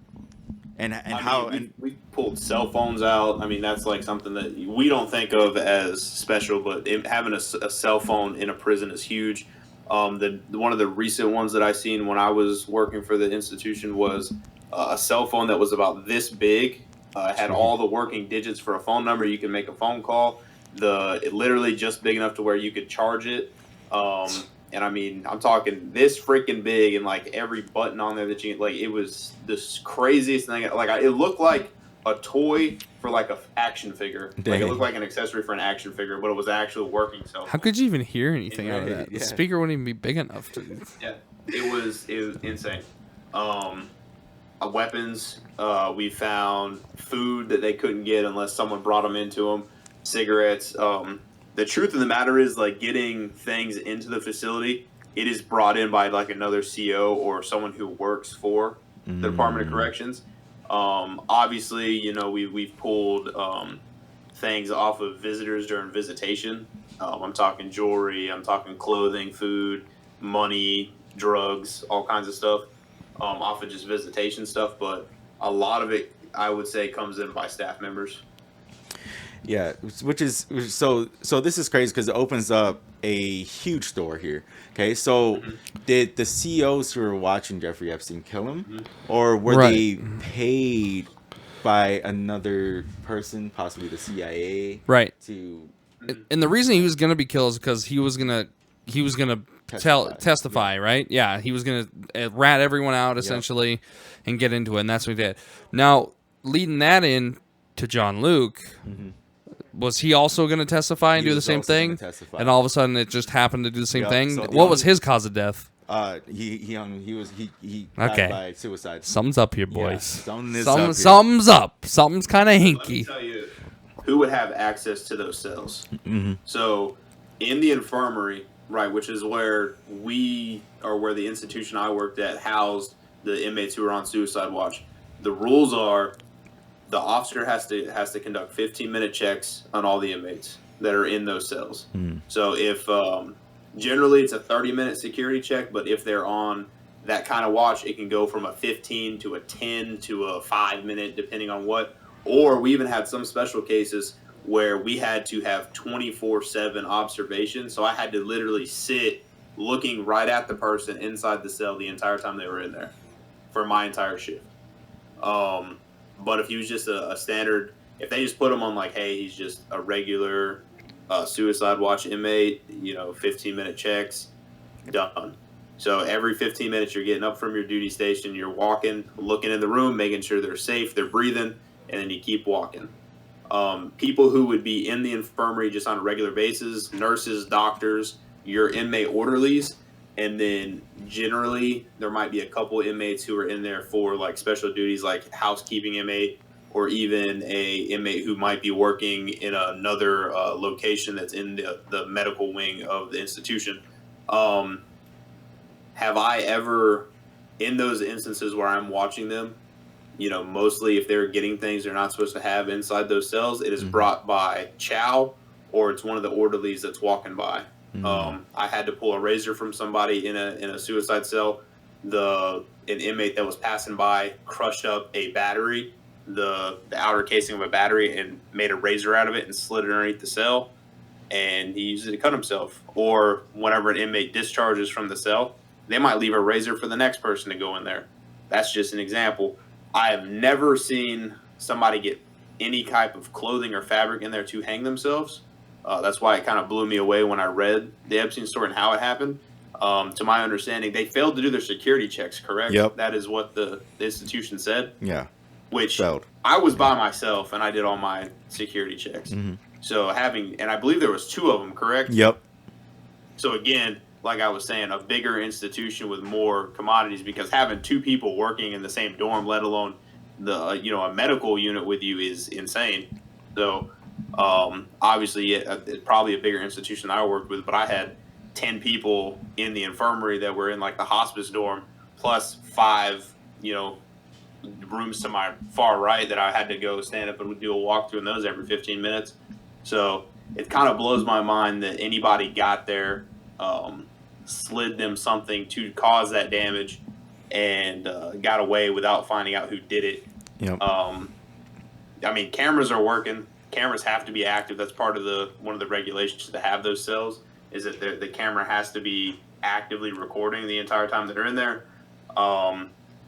we pulled cell phones out. I mean, that's like something that we don't think of as special, but having a cell phone in a prison is huge. One of the recent ones that I seen when I was working for the institution was a cell phone that was about this big. Had all the working digits for a phone number. You can make a phone call. It literally just big enough to where you could charge it. And I mean, I'm talking this freaking big, and like every button on there that you like, it was the craziest thing. Like, it looked like a toy for like a action figure. Like Dang. it looked like an accessory for an action figure, but it was an actual working cell phone. How could you even hear anything out of that? Yeah. The speaker wouldn't even be big enough to. Yeah, it was insane. Weapons. We found food that they couldn't get unless someone brought them into them. Cigarettes. The truth of the matter is, like, getting things into the facility, it is brought in by like another CO or someone who works for the Department of Corrections. Obviously, you know, we've pulled things off of visitors during visitation. I'm talking jewelry, I'm talking clothing, food, money, drugs, all kinds of stuff off of just visitation stuff. But a lot of it, I would say, comes in by staff members. Yeah, which is so this is crazy because it opens up a huge door here. Okay, so did the CEOs who were watching Jeffrey Epstein kill him, or were they paid by another person, possibly the CIA, Right. to And the reason he was gonna be killed is because he was gonna testify, right? Yeah, he was gonna rat everyone out essentially, and get into it, and that's what he did. Now, leading that in to Jean Luc. Was he also going to testify and do the same thing? And all of a sudden, it just happened to do the same thing. So what was his cause of death? He died by suicide. Something's up here, boys. Something's up. Something's kind of Let me hinky. tell you who would have access to those cells. So, in the infirmary, right, which is where where the institution I worked at housed the inmates who were on suicide watch. The rules are the officer has to conduct 15-minute checks on all the inmates that are in those cells. So if generally it's a 30-minute security check, but if they're on that kind of watch, it can go from a 15 to a 10 to a 5-minute, depending on what. Or we even had some special cases where we had to have 24/7 observation. So I had to literally sit looking right at the person inside the cell the entire time they were in there for my entire shift. But if he was just a standard, if they just put him on like, hey, he's just a regular suicide watch inmate, 15-minute checks, done. So every 15 minutes you're getting up from your duty station, you're walking, looking in the room, making sure they're safe, they're breathing, and then you keep walking. People who would be in the infirmary just on a regular basis, nurses, doctors, your inmate orderlies, and then generally there might be a couple inmates who are in there for like special duties like housekeeping inmate, or even a inmate who might be working in another location that's in the medical wing of the institution. Have I ever, in those instances where I'm watching them, mostly if they're getting things they're not supposed to have inside those cells, it is brought by chow, or it's one of the orderlies that's walking by. I had to pull a razor from somebody in a suicide cell. An inmate that was passing by crushed up a battery, the outer casing of a battery, and made a razor out of it and slid it underneath the cell, and he used it to cut himself. Or whenever an inmate discharges from the cell, they might leave a razor for the next person to go in there. That's just an example. I have never seen somebody get any type of clothing or fabric in there to hang themselves. That's why it kind of blew me away when I read the Epstein story and how it happened. To my understanding, they failed to do their security checks, correct? Yep. That is what the institution said. Yeah. Which Failed. I was by myself and I did all my security checks. So and I believe there was 2 of them, correct? Yep. So again, like I was saying, a bigger institution with more commodities, because having 2 people working in the same dorm, let alone a medical unit with you, is insane. So obviously it's probably a bigger institution I worked with, but I had 10 people in the infirmary that were in like the hospice dorm, plus 5, rooms to my far right that I had to go stand up and do a walkthrough in those every 15 minutes. So it kind of blows my mind that anybody got there, slid them something to cause that damage, and got away without finding out who did it. Yep. Cameras are working. Cameras have to be active. That's part of one of the regulations to have those cells, is that the camera has to be actively recording the entire time that they're in there.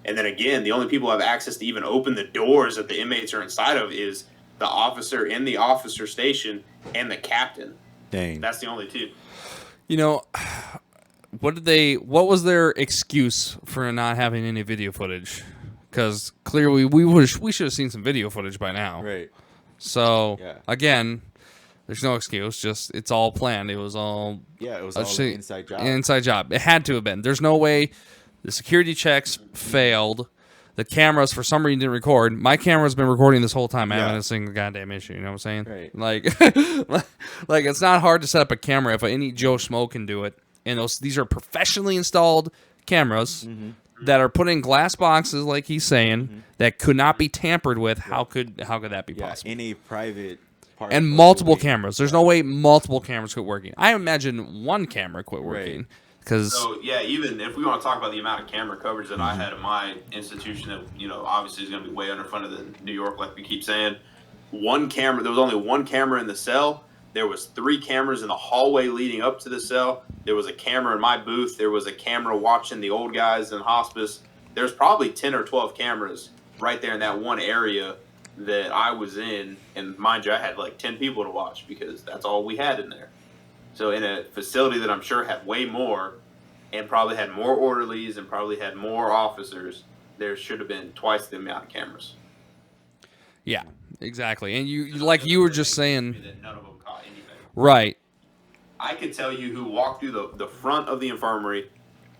And then again, the only people who have access to even open the doors that the inmates are inside of is the officer in the officer station and the captain. Dang. That's the only 2. What was their excuse for not having any video footage? because clearly we should have seen some video footage by now. Right. So again, there's no excuse. Just it's all planned. It was all it was all an inside job. Inside job. It had to have been. There's no way the security checks failed. The cameras for some reason didn't record. My camera's been recording this whole time. I haven't had a single goddamn issue. You know what I'm saying? Right. Like it's not hard to set up a camera if any Joe Schmo can do it. And these are professionally installed cameras that are put in glass boxes, like he's saying, that could not be tampered with. How could that be possible? In a private part. And multiple cameras. There's no way multiple cameras quit working. I imagine one camera quit working. Right. So even if we want to talk about the amount of camera coverage that I had in my institution, that obviously is going to be way under front of the New York, like we keep saying. One camera. There was only one camera in the cell. There was 3 cameras in the hallway leading up to the cell. There was a camera in my booth. There was a camera watching the old guys in hospice. There's probably 10 or 12 cameras right there in that one area that I was in. And mind you, I had like 10 people to watch because that's all we had in there. So in a facility that I'm sure had way more and probably had more orderlies and probably had more officers, there should have been twice the amount of cameras. Yeah, exactly. And you were just saying, that none of them caught anything. Right. I could tell you who walked through the front of the infirmary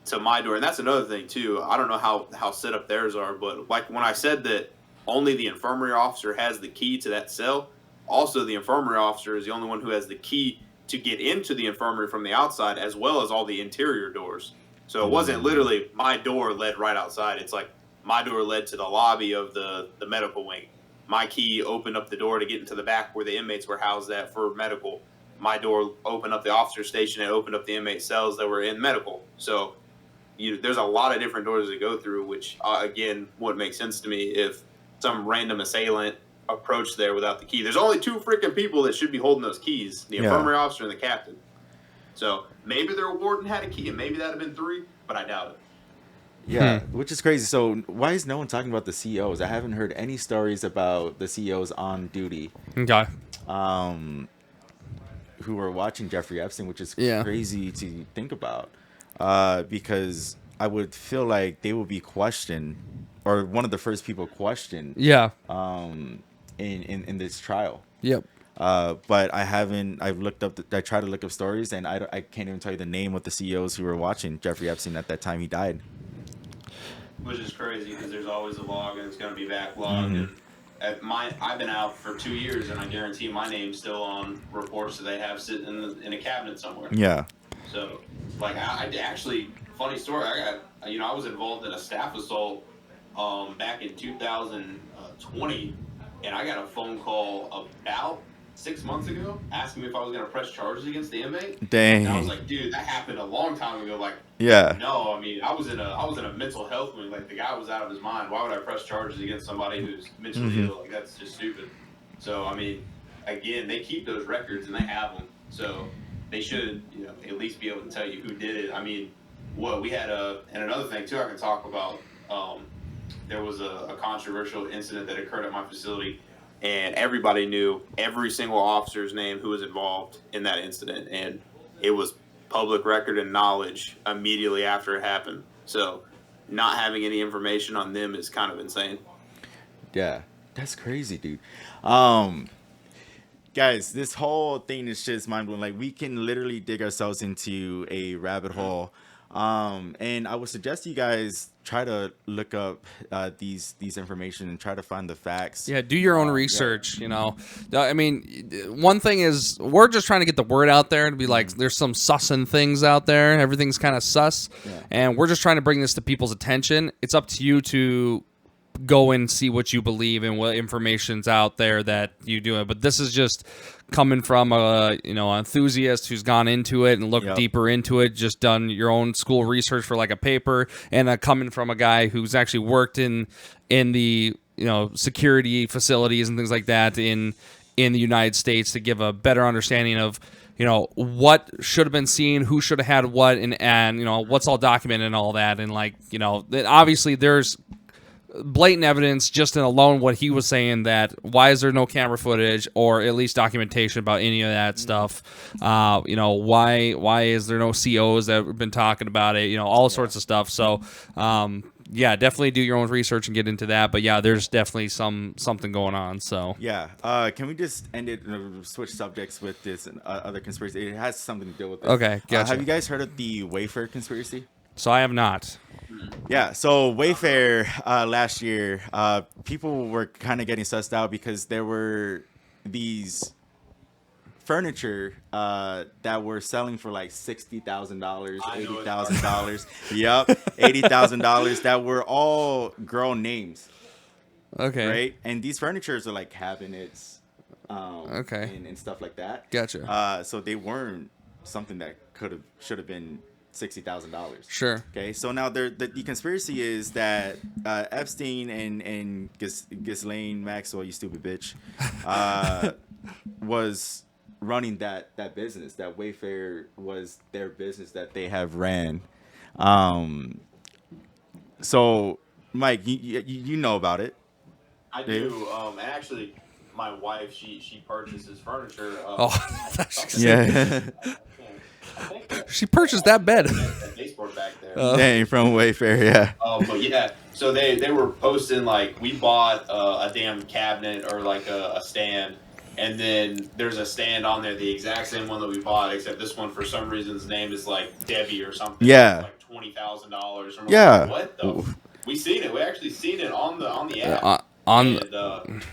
to my door. And that's another thing too. I don't know how set up theirs are, but like when I said that only the infirmary officer has the key to that cell, also the infirmary officer is the only one who has the key to get into the infirmary from the outside, as well as all the interior doors. So it wasn't literally my door led right outside. It's like my door led to the lobby of the medical wing. My key opened up the door to get into the back where the inmates were housed at for medical. My door opened up the officer station and opened up the inmate cells that were in medical. So there's a lot of different doors to go through, which again wouldn't make sense to me if some random assailant approach there without the key. There's only 2 freaking people that should be holding those keys, the infirmary officer and the captain. So maybe their warden had a key and maybe that'd have been 3, but I doubt it. Yeah, which is crazy. So why is no one talking about the CEOs? I haven't heard any stories about the CEOs on duty. Okay. Who were watching Jeffrey Epstein, which is crazy to think about. Because I would feel like they would be questioned, or one of the first people questioned. Yeah. In this trial. Yep. But I've looked up, I tried to look up stories, and I can't even tell you the name of the CEOs who were watching Jeffrey Epstein at that time he died. Which is crazy because there's always a log and it's going to be backlogged. And I've been out for 2 years, and I guarantee my name's still on reports that they have sitting in a cabinet somewhere. Yeah. So, like, I actually, funny story, I was involved in a staff assault back in 2020, and I got a phone call about 6 months ago asking me if I was going to press charges against the inmate. Dang. And I was like, dude, that happened a long time ago. Like, no, I mean, I was in a mental health wing. Like, the guy was out of his mind. Why would I press charges against somebody who's mentally ill? Like, that's just stupid. So, I mean, again, they keep those records and they have them. So they should, at least be able to tell you who did it. I mean, we had and another thing too I can talk about. There was a controversial incident that occurred at my facility, and everybody knew every single officer's name who was involved in that incident, and it was public record and knowledge immediately after it happened. So not having any information on them is kind of insane. Yeah, that's crazy, dude. Guys, this whole thing is just mind-blowing. Like, we can literally dig ourselves into a rabbit hole. And I would suggest you guys try to look up these information and try to find the facts. Yeah, do your own research. I mean, one thing is we're just trying to get the word out there and be like, there's some sussing things out there. Everything's kind of sus, and we're just trying to bring this to people's attention. It's up to you to go and see what you believe and what information's out there that you do it. But this is just coming from a enthusiast who's gone into it and looked deeper into it, just done your own school research for like a paper, and coming from a guy who's actually worked in the security facilities and things like that in the United States to give a better understanding of what should have been seen, who should have had what, and what's all documented and all that. And obviously there's blatant evidence just in alone what he was saying, that why is there no camera footage or at least documentation about any of that stuff? Why is there no COs that have been talking about it? All sorts of stuff. So yeah, definitely do your own research and get into that. But yeah, there's definitely something going on. So Yeah. Can we just end it, switch subjects with this other conspiracy? It has something to do with this. Okay, gotcha. Have you guys heard of the Wafer Conspiracy? So I have not. Yeah, so Wayfair last year, people were kind of getting sussed out because there were these furniture that were selling for like $60,000, $80,000. Yep, $80,000 that were all girl names, Okay. right? And these furnitures are like cabinets, Okay. and stuff like that. Gotcha. So they weren't something that should have been $60,000. Sure. Okay, so now the conspiracy is that Epstein and Ghislaine Maxwell, you stupid bitch, was running that business. That Wayfair was their business that they have ran. So Mike, you know about it. I do. And actually, my wife, she purchases furniture. Yeah. She purchased that bed. That baseboard back there. Dang, from Wayfair, yeah. But yeah, so they were posting like we bought a damn cabinet or like a stand, and then there's a stand on there, the exact same one that we bought, except this one for some reason's name is like Debbie or something. Yeah. Like $20,000. Yeah. Like, what the? We seen it. We actually seen it on the app. And,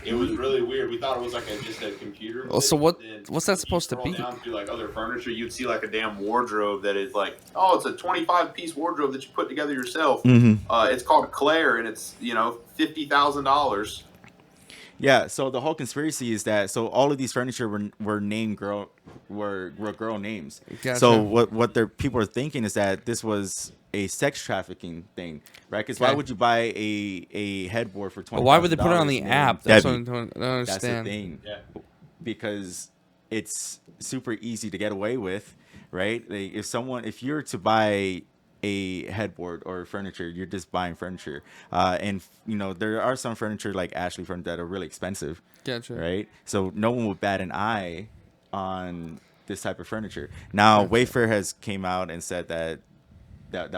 it was really weird. We thought it was like just a computer. Well, so thing. what's that supposed to be? Down to like other furniture, you'd see like a damn wardrobe that is like, oh, it's a 25-piece wardrobe that you put together yourself. Mm-hmm. It's called Claire, and it's $50,000. Yeah. So the whole conspiracy is that all of these furniture were named girl names. Gotcha. So what people are thinking is that this was a sex trafficking thing, right? Because why would you buy a headboard for $20,000? Why would they put it on the app? That's what I don't understand. That's the thing. Yeah. Because it's super easy to get away with, right? Like if you're to buy a headboard or furniture, you're just buying furniture. And there are some furniture like Ashley furniture that are really expensive. Gotcha. Right? So no one would bat an eye on this type of furniture. Now, Wayfair has came out and said that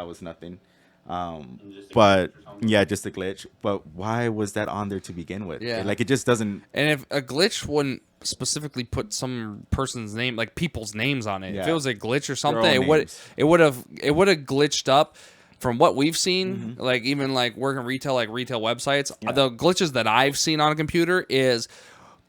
was nothing. But yeah, just a glitch. But why was that on there to begin with? Yeah. Like it just doesn't. And if a glitch wouldn't specifically put some person's name, like people's names on it, if Yeah. it was a glitch or something, Girl it would have glitched up. From what we've seen, Mm-hmm. like even like working retail, like retail websites, Yeah. the glitches that I've seen on a computer is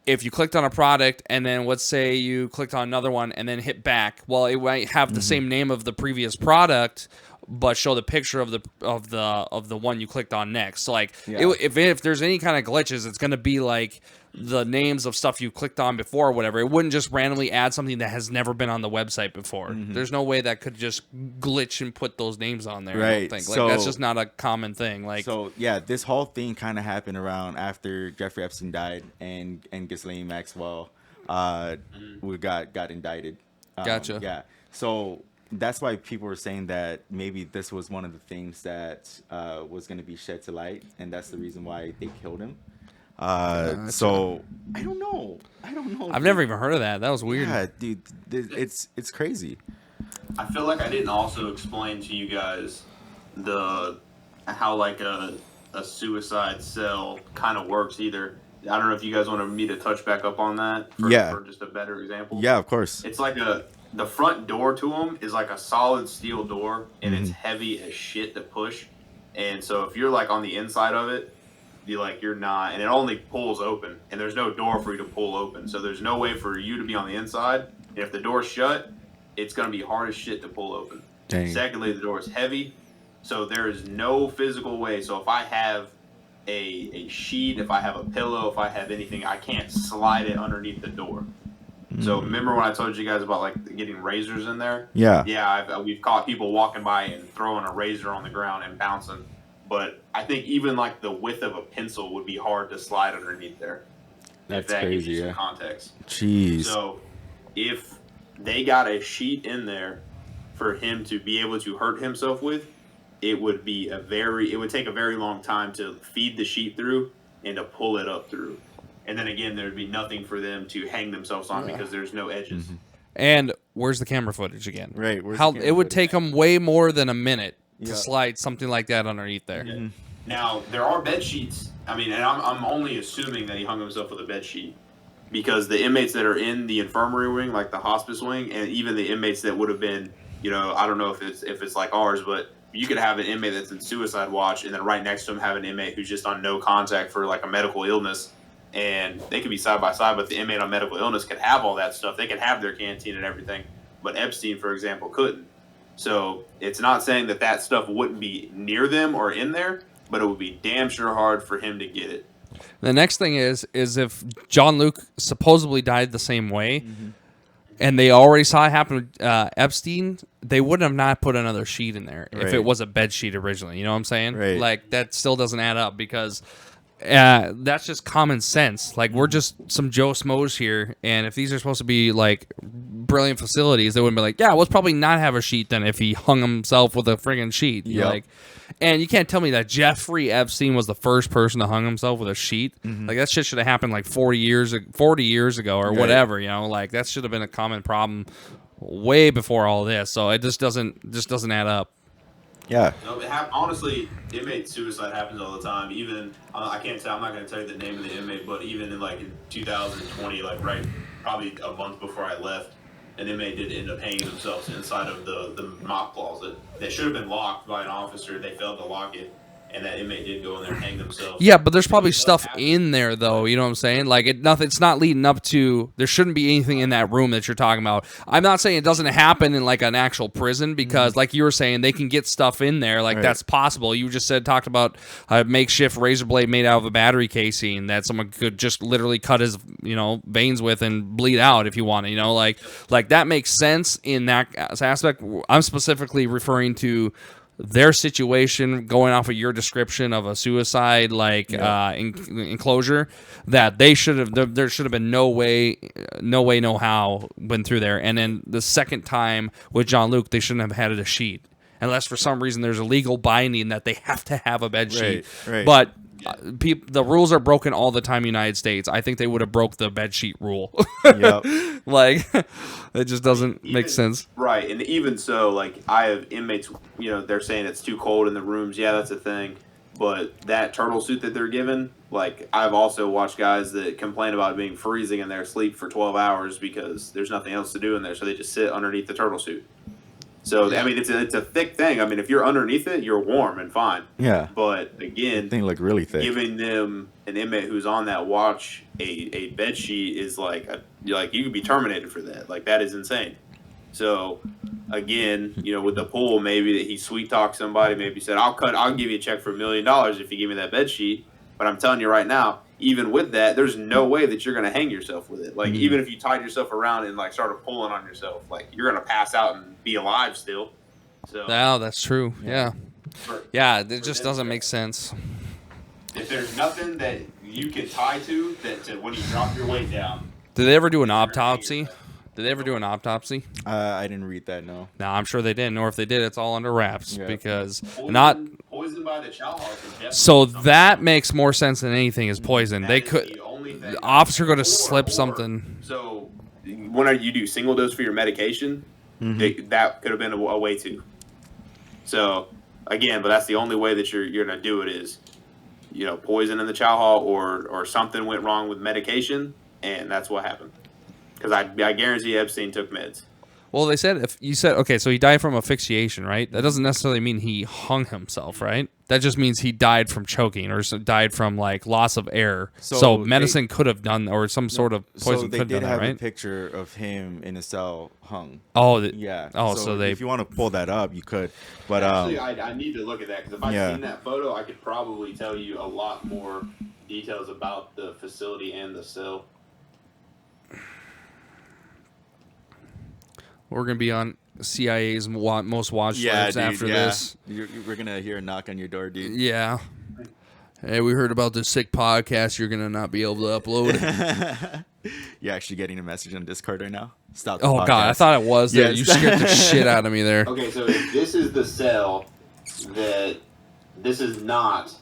if you clicked on a product and then let's say you clicked on another one and then hit back, well, it might have the same name of the previous product, but show the picture of the one you clicked on next. So like if there's any kind of glitches, it's gonna be like the names of stuff you clicked on before or whatever. It wouldn't just randomly add something that has never been on the website before. There's no way that could just glitch and put those names on there. I don't Right. think. So- Like that's just not a common thing. Like So yeah, this whole thing kind of happened around after Jeffrey Epstein died and Ghislaine Maxwell got indicted. Gotcha. Yeah. So that's why people were saying that maybe this was one of the things that was going to be shed to light, and that's the reason why they killed him. So I don't know. I've never even heard of that. That was weird. Yeah, dude, it's crazy. I feel like I didn't also explain to you guys how like a suicide cell kind of works either. I don't know if you guys wanted me to touch back up on that for just a better example. Yeah, of course. It's like the front door to them is like a solid steel door, and it's heavy as shit to push. And so if you're like on the inside of it, you're not, and it only pulls open, and there's no door for you to pull open. So there's no way for you to be on the inside. And if the door's shut, it's gonna be hard as shit to pull open. Dang. Secondly, the door is heavy, so there is no physical way. So if I have a sheet, if I have a pillow, if I have anything, I can't slide it underneath the door. So remember when I told you guys about like getting razors in there? Yeah. Yeah, we've caught people walking by and throwing a razor on the ground and bouncing. But I think even like the width of a pencil would be hard to slide underneath there. That's if that crazy. gives you Yeah. some context. Jeez. So if they got a sheet in there for him to be able to hurt himself with, it would take a very long time to feed the sheet through and to pull it up through. And then again, there'd be nothing for them to hang themselves on because there's no edges. And where's the camera footage again? Right. Where's How the it camera would footage? take them way more than a minute to Yeah. slide something like that underneath there. Now there are bed sheets. I mean, and I'm only assuming that he hung himself with a bed sheet because the inmates that are in the infirmary wing, like the hospice wing, and even the inmates that would have been, I don't know if it's like ours, but you could have an inmate that's in suicide watch, and then right next to him have an inmate who's just on no contact for like a medical illness, and they could be side by side, but the inmate on medical illness could have all that stuff. They could have their canteen and everything, but Epstein, for example, couldn't. So it's not saying that stuff wouldn't be near them or in there, but it would be damn sure hard for him to get it. The next thing is if Jean Luc supposedly died the same way, and they already saw it happen with Epstein, they wouldn't have not put another sheet in there if it was a bed sheet originally. You know what I'm saying? Right. Like, that still doesn't add up because that's just common sense. Like, we're just some Joe Schmoes here, and if these are supposed to be, like, brilliant facilities, they wouldn't be like, yeah, let's probably not have a sheet then if he hung himself with a friggin' sheet. Yep. Like, and you can't tell me that Jeffrey Epstein was the first person to hung himself with a sheet. Like, that shit should have happened like 40 years ago or whatever, like that should have been a common problem way before all this. So it just doesn't add up. Yeah. No, honestly, inmate suicide happens all the time. Even I can't tell. I'm not going to tell you the name of the inmate, but even in 2020, probably a month before I left, an inmate did end up hanging themselves inside of the mop closet that should have been locked by an officer. They failed to lock it, and that inmate did go in there and hang themselves. Yeah, but there's probably stuff in there, though. You know what I'm saying? Like, it's not leading up to. There shouldn't be anything in that room that you're talking about. I'm not saying it doesn't happen in like an actual prison because, like you were saying, they can get stuff in there. Like, that's possible. You just talked about a makeshift razor blade made out of a battery casing that someone could just literally cut his veins with and bleed out if you want to. Like that makes sense in that aspect. I'm specifically referring to their situation, going off of your description of a suicide enclosure, that there should have been no way, no how went through there. And then the second time with Jean Luc, they shouldn't have had a sheet unless for some reason there's a legal binding that they have to have a bed sheet. Right. But the rules are broken all the time in the United States. I think they would have broke the bed sheet rule. Yep. Like, it just doesn't make sense. Right, and even so, like, I have inmates, they're saying it's too cold in the rooms. Yeah, that's a thing. But that turtle suit that they're given, like, I've also watched guys that complain about being freezing in their sleep for 12 hours because there's nothing else to do in there, so they just sit underneath the turtle suit. So, I mean, it's a thick thing. I mean, if you're underneath it, you're warm and fine. Yeah. But, again, thing look really thick. Giving them an inmate who's on that watch a bed sheet is like you could be terminated for that. Like, that is insane. So, again, with the pool, maybe that he sweet talked somebody, maybe said, I'll give you a check for $1 million if you give me that bed sheet. But I'm telling you right now, even with that, there's no way that you're going to hang yourself with it. Like, even if you tied yourself around and, like, started pulling on yourself, like, you're going to pass out and be alive still. So, no, that's true. Yeah. It just doesn't make sense. If there's nothing that you can tie to when you drop your weight down. Did they ever do an autopsy? I didn't read that, no. No, I'm sure they didn't. Or if they did, it's all under wraps because Poisoned by the chow hog. So that makes more sense than anything is poison. They could. The officer going to slip something. So when you do single dose for your medication, that could have been a way to. So again, but that's the only way that you're going to do it is, poison in the chow hall or something went wrong with medication, and that's what happened. Because I guarantee Epstein took meds. Well, they said okay, so he died from asphyxiation, right? That doesn't necessarily mean he hung himself, right? That just means he died from choking or died from like loss of air. So medicine could have done, or some sort of poison could have done that, right? So they did have a picture of him in a cell hung. Oh, yeah. Oh, so if you want to pull that up, you could. But actually, I need to look at that because if I'd seen that photo, I could probably tell you a lot more details about the facility and the cell. We're going to be on CIA's most watched lives after this. We're going to hear a knock on your door, dude. Yeah. Hey, we heard about this sick podcast you're going to not be able to upload. You're actually getting a message on Discord right now? Stop the podcast. God, I thought it was there. Yes. You scared the shit out of me there. Okay, so if this is the cell, this is not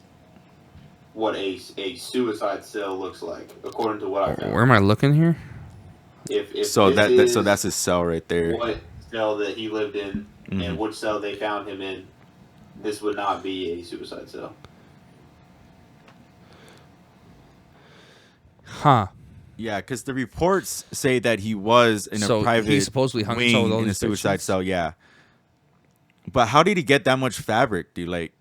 what a suicide cell looks like, according to what I found. Where am I looking here? So that's his cell right there. What cell that he lived in and which cell they found him in, this would not be a suicide cell. Huh. Yeah, because the reports say that he was in So a private he supposedly hung wing himself with all in a these suicide pictures? cell. Yeah, but how did he get that much fabric, dude? Like,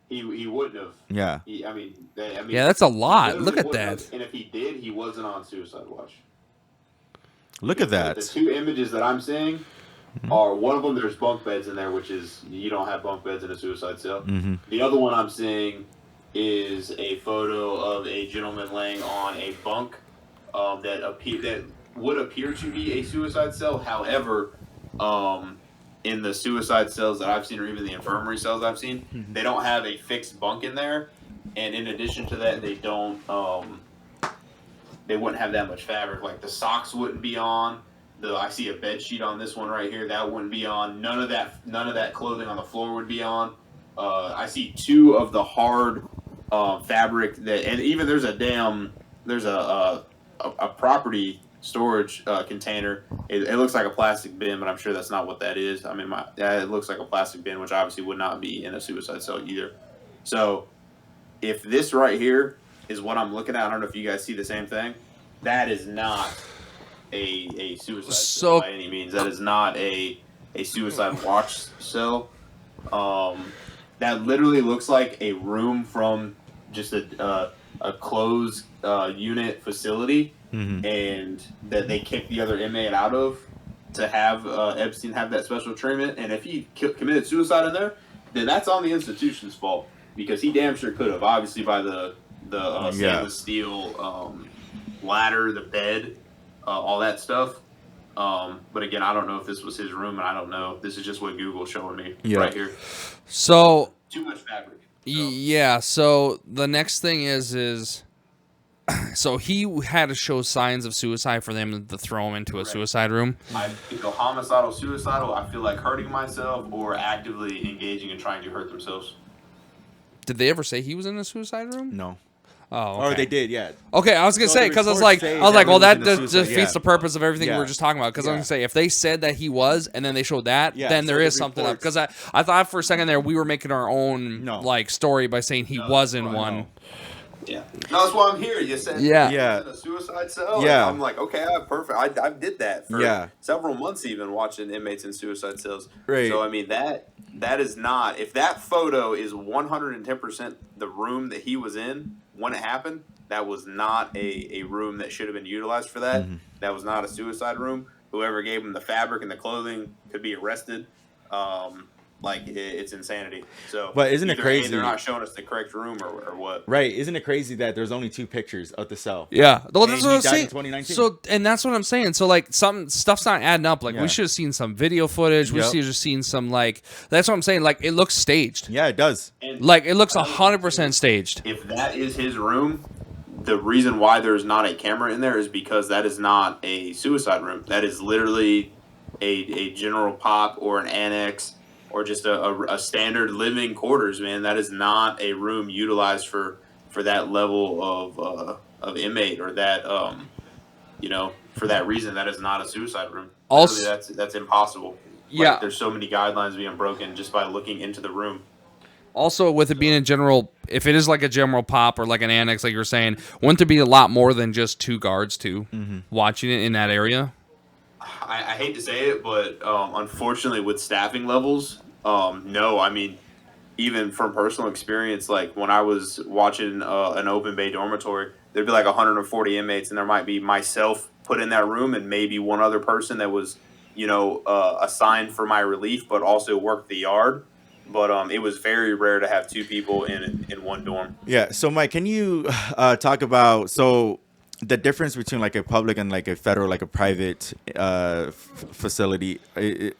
He wouldn't have. yeah, Yeah, that's a he lot. literally Look at wouldn't that. have. And if he did, he wasn't on suicide watch. look at The that. two images that I'm seeing are, one of them, there's bunk beds in there, which is, you don't have bunk beds in a suicide cell. Mm-hmm. The other one I'm seeing is a photo of a gentleman laying on a bunk that would appear to be a suicide cell. However, in the suicide cells that I've seen, or even the infirmary cells I've seen, they don't have a fixed bunk in there. And in addition to that, they wouldn't have that much fabric. Like, the socks wouldn't be on. I see a bed sheet on this one right here. That wouldn't be on. None of that clothing on the floor would be on. I see two of the hard fabric and even there's a property storage container. It looks like a plastic bin, but I'm sure that's not what that is. I mean, it looks like a plastic bin, which obviously would not be in a suicide cell either. So, if this right here is what I'm looking at, I don't know if you guys see the same thing. That is not a suicide cell by any means. That is not a suicide watch cell. That literally looks like a room from just a closed unit facility, and that they kicked the other inmate out of to have Epstein have that special treatment. And if he committed suicide in there, then that's on the institution's fault, because he damn sure could have. Obviously, by the stainless steel ladder, the bed, all that stuff. But again, I don't know if this was his room, and I don't know. This is just what Google's showing me right here. So too much fabric. Yeah. So the next thing is so he had to show signs of suicide for them to throw him into a suicide room. I feel homicidal, suicidal. I feel like hurting myself, or actively engaging and trying to hurt themselves. Did they ever say he was in a suicide room? No. Oh, or they did, yeah. Okay, I was gonna say, because I was like, well, that defeats the purpose of everything we were just talking about. Because I was gonna say, if they said that he was, and then they showed that, then there is something up. Because I thought for a second there we were making our own like story by saying he was in one. Yeah, no, that's why I'm here. You said in a suicide cell. Yeah, I'm like, okay, perfect. I did that for several months, even watching inmates in suicide cells. Right. So I mean that is not, if that photo is 110% the room that he was in when it happened, that was not a room that should have been utilized for that. That was not a suicide room. Whoever gave him the fabric and the clothing could be arrested. Like, it's insanity. So, but isn't it crazy? They're not showing us the correct room or what? Right? Isn't it crazy that there's only 2 pictures of the cell? Yeah, well, that's what I'm saying. In 2019. So, and that's what I'm saying. So, like, some stuff's not adding up. Like, we should have seen some video footage. We should have seen some, like, that's what I'm saying. Like, it looks staged. Yeah, it does. And like, it looks 100% staged. If that is his room, the reason why there's not a camera in there is because that is not a suicide room. That is literally a general pop or an annex, or just a standard living quarters, man. That is not a room utilized for that level of inmate, or that for that reason. That is not a suicide room. Also, that's impossible. Yeah, like, there's so many guidelines being broken just by looking into the room. Also, with it being a general, if it is like a general pop or like an annex, like you were saying, wouldn't there be a lot more than just 2 guards too watching it in that area? I hate to say it, but unfortunately, with staffing levels, no. I mean, even from personal experience, like when I was watching an open bay dormitory, there'd be like 140 inmates, and there might be myself put in that room and maybe one other person that was, assigned for my relief, but also worked the yard. But it was very rare to have 2 people in one dorm. Yeah. So, Mike, can you talk about the difference between like a public and like a federal, like a private facility?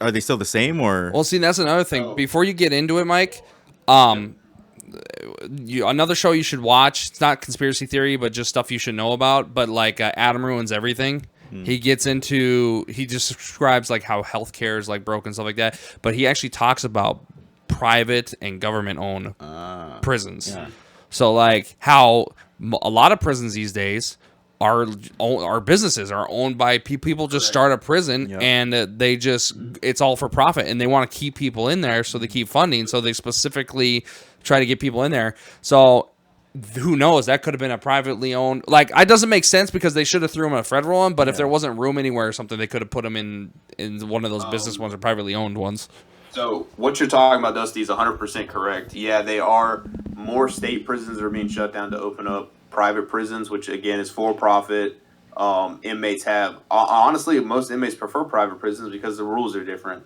Are they still the same, or? Well, see, that's another thing. Before you get into it, Mike, another show you should watch. It's not conspiracy theory, but just stuff you should know about. But like Adam Ruins Everything. He just describes like how healthcare is like broken, stuff like that. But he actually talks about private and government-owned prisons. Yeah. So like how a lot of prisons these days are businesses are owned by people. Just start a prison and it's all for profit, and they want to keep people in there, so they keep funding. So they specifically try to get people in there. So who knows? That could have been a privately owned. Like, it doesn't make sense because they should have threw him in a federal one. But if there wasn't room anywhere or something, they could have put him in one of those business ones or privately owned ones. So what you're talking about, Dusty, is 100% correct. Yeah, they are. More state prisons are being shut down to open up private prisons, which again is for profit. Inmates have honestly, most inmates prefer private prisons because the rules are different.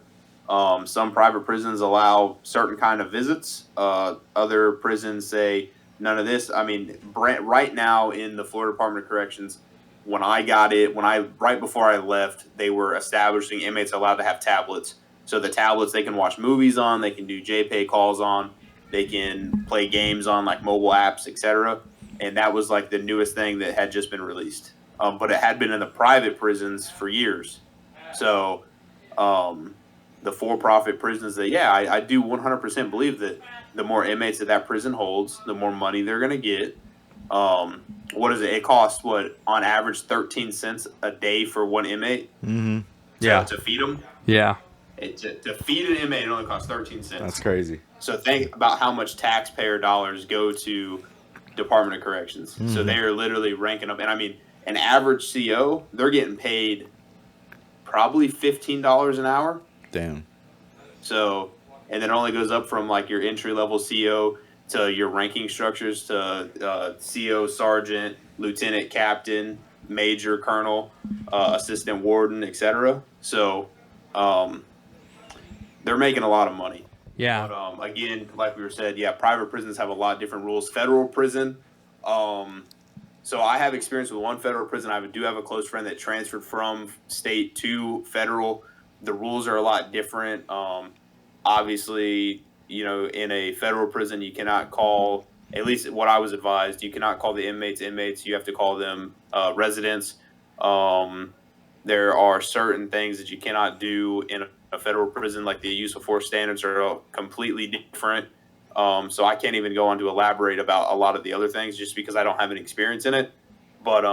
Some private prisons allow certain kind of visits. Other prisons say none of this. I mean, right now in the Florida Department of Corrections, right before I left, they were establishing inmates are allowed to have tablets. So the tablets they can watch movies on, they can do JPay calls on, they can play games on like mobile apps, etc. And that was like the newest thing that had just been released. But it had been in the private prisons for years. So the for-profit prisons I do 100% believe that the more inmates that prison holds, the more money they're going to get. What is it? It costs on average 13 cents a day for one inmate. Mm-hmm. To feed them. Yeah. To feed an inmate, it only costs 13 cents. That's crazy. So think about how much taxpayer dollars go to Department of Corrections. Mm-hmm. So they are literally ranking up. And I mean, an average CO, they're getting paid probably $15 an hour. Damn. So, and then it only goes up from like your entry level CO to your ranking structures to CO, sergeant, lieutenant, captain, major, colonel, assistant warden, etc. So, they're making a lot of money. Yeah. But again, like we were said, private prisons have a lot of different rules. Federal prison, so I have experience with one federal prison. I do have a close friend that transferred from state to federal. The rules are a lot different. Obviously, in a federal prison, you cannot call, at least what I was advised, you cannot call the inmates. You have to call them residents. There are certain things that you cannot do in a federal prison, like the use of force standards are completely different. So I can't even go on to elaborate about a lot of the other things just because I don't have any experience in it. But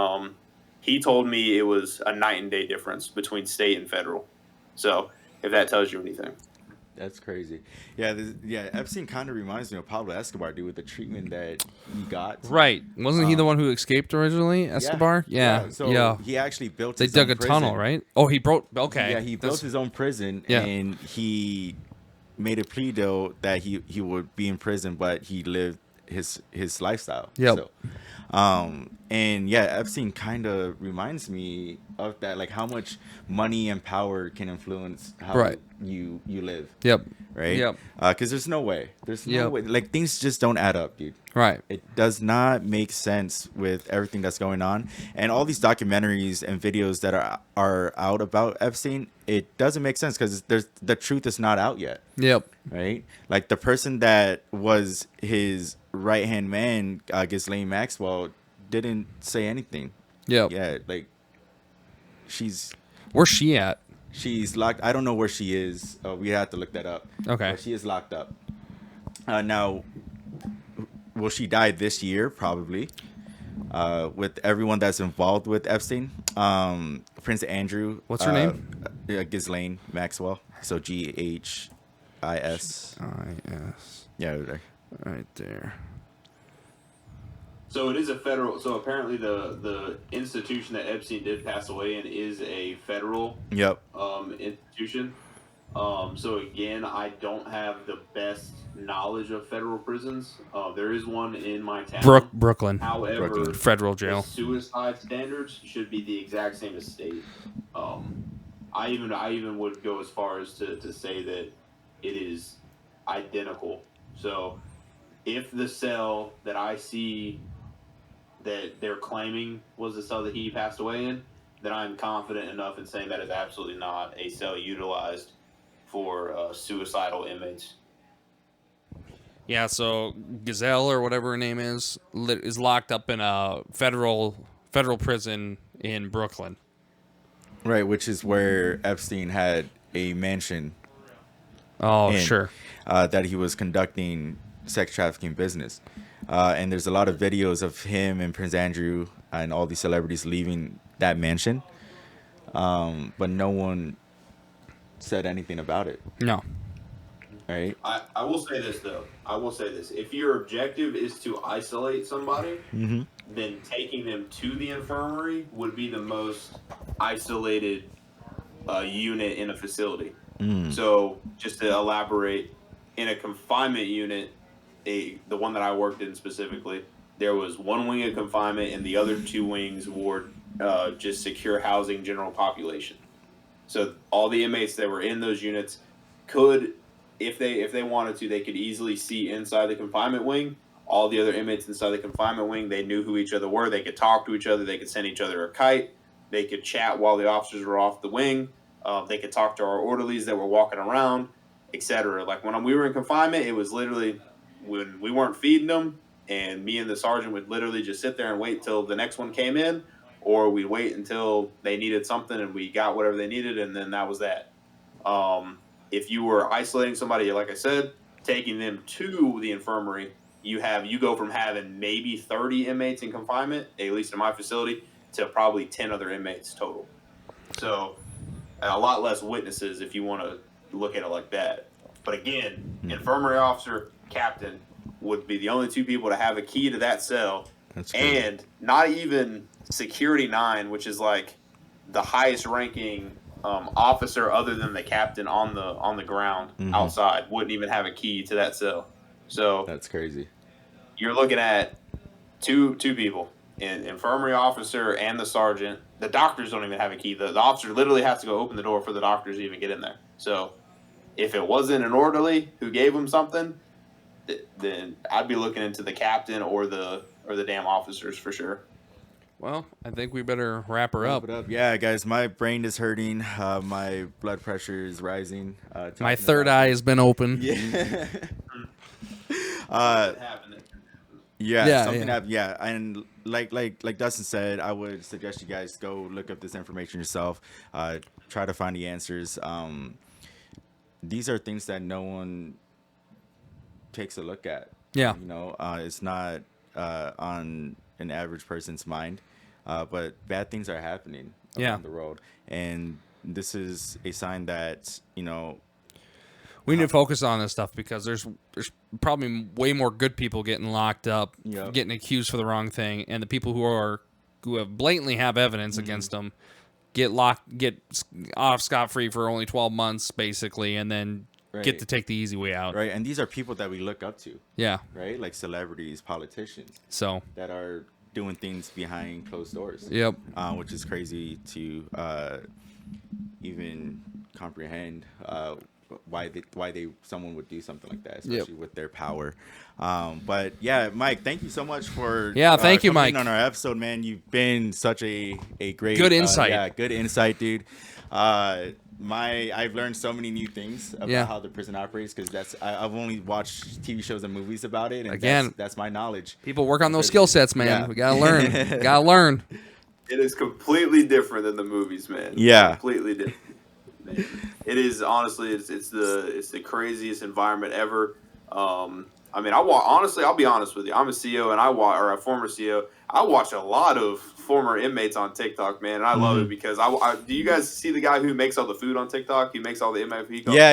he told me it was a night and day difference between state and federal. So if that tells you anything. That's crazy. Yeah, Epstein kind of reminds me of Pablo Escobar, dude, with the treatment that he got. Right. Wasn't he the one who escaped originally, Escobar? Yeah. So he actually built They his dug own a prison. tunnel, right? Oh, he broke. Okay. Yeah, he built his own prison, and he made a plea deal that he would be in prison, but he lived his lifestyle. Yep. So, and Epstein kind of reminds me of that, like how much money and power can influence how you live. Yep. Right. Yep. Because there's no way, like things just don't add up, dude. Right. It does not make sense with everything that's going on, and all these documentaries and videos that are out about Epstein. It doesn't make sense because the truth is not out yet. Yep. Right. Like the person that was his right hand man, Ghislaine Maxwell, didn't say anything. Yep. Yeah. Like where's she at? She's locked. I don't know where she is. We have to look that up. Okay. But she is locked up. Now, will she die this year? Probably. With everyone that's involved with Epstein. Prince Andrew. What's her name? Ghislaine Maxwell. So Ghis. IS. Yeah. Right there. So it is a federal. So apparently the institution that Epstein did pass away in is a federal institution. So again, I don't have the best knowledge of federal prisons. There is one in my town, Brooklyn. However, federal jail. Suicide standards should be the exact same as state. I even would go as far as to say that it is identical. So if the cell that I see that they're claiming was the cell that he passed away in, then I'm confident enough in saying that is absolutely not a cell utilized for suicidal inmates. Yeah, so Gazelle or whatever her name is locked up in a federal prison in Brooklyn. Right, which is where Epstein had a mansion. Oh, sure. That he was conducting sex trafficking business. And there's a lot of videos of him and Prince Andrew and all these celebrities leaving that mansion. But no one said anything about it. No. right? I will say this though. I will say this: if your objective is to isolate somebody, Mm-hmm. then taking them to the infirmary would be the most isolated unit in a facility. Mm. So, just to elaborate, in a confinement unit, the one that I worked in specifically, there was one wing of confinement, and the other two wings were just secure housing, general population. So all the inmates that were in those units could, if they wanted to, they could easily see inside the confinement wing. All the other inmates inside the confinement wing, they knew who each other were. They could talk to each other. They could send each other a kite. They could chat while the officers were off the wing. They could talk to our orderlies that were walking around, etc. Like when we were in confinement, it was literally when we weren't feeding them, and me and the sergeant would literally just sit there and wait till the next one came in, or we'd wait until they needed something and we got whatever they needed, and then that was that. If you were isolating somebody, like I said, taking them to the infirmary, you go from having maybe 30 inmates in confinement, at least in my facility, to probably 10 other inmates total. So a lot less witnesses if you want to look at it like that. But again, infirmary officer, captain would be the only two people to have a key to that cell. That's cool. And not even security 9, which is like the highest ranking officer other than the captain on the ground outside, wouldn't even have a key to that cell. So That's crazy. You're looking at two people, an infirmary officer and the sergeant. The doctors don't even have a key. The officer literally has to go open the door for the doctors to even get in there. So if it wasn't an orderly who gave them something, then I'd be looking into the captain or the damn officers for sure. Well, I think we better wrap her up. Yeah, guys, my brain is hurting. My blood pressure is rising. My third eye has been open. Yeah. Something happened. Yeah, and like Dustin said, I would suggest you guys go look up this information yourself. Try to find the answers. These are things that no one takes a look at. Yeah. It's not on an average person's mind, but bad things are happening around the world, and this is a sign that we need to focus on this stuff because there's probably way more good people getting locked up, getting accused for the wrong thing, and the people who have blatantly have evidence against them get off scot-free for only 12 months basically, and then get to take the easy way out. Right, and these are people that we look up to. Yeah. Right, like celebrities, politicians. So that are doing things behind closed doors. Yep. Which is crazy to even comprehend. Why someone would do something like that, especially with their power. But yeah, Mike, thank you so much for thank you, Mike, on our episode, man. You've been such a great good insight. Good insight, dude. I've learned so many new things about how the prison operates because I've only watched TV shows and movies about it, and again, that's my knowledge. People work on those skill sets, man. Yeah. We gotta learn. Gotta learn. It is completely different than the movies, man. Yeah, completely different. It is honestly, it's the craziest environment ever. I mean, honestly, I'll be honest with you. I'm a CO and or a former CO. I watch a lot of former inmates on TikTok, man, and I love it because do you guys see the guy who makes all the food on TikTok? He makes all the inmate food. Yeah.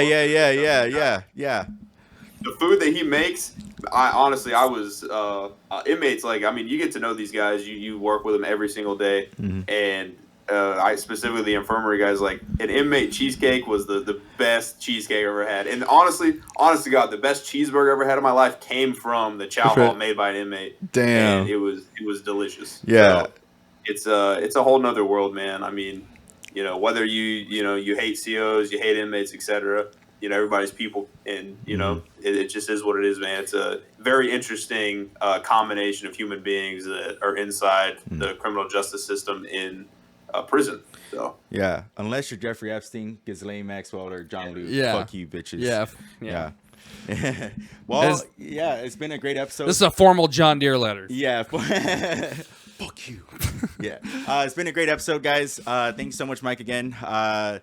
The food that he makes, I was inmates. Like, I mean, you get to know these guys. You work with them every single day, and I specifically the infirmary guys, like an inmate cheesecake was the best cheesecake I ever had. And honest to God, the best cheeseburger I ever had in my life came from the chow hall made by an inmate. Damn. And it was delicious. Yeah. So it's a whole nother world, man. I mean, whether you hate COs, you hate inmates, etc. Everybody's people, and it just is what it is, man. It's a very interesting combination of human beings that are inside the criminal justice system in prison. So yeah, unless you're Jeffery Epstein, Ghislaine Maxwell, or Jean Luc, fuck you, bitches. Yeah. Well, it's been a great episode. This is a formal John Deere letter. Yeah. Fuck you. Yeah. It's been a great episode, guys. Thanks so much, Mike, again. Yeah,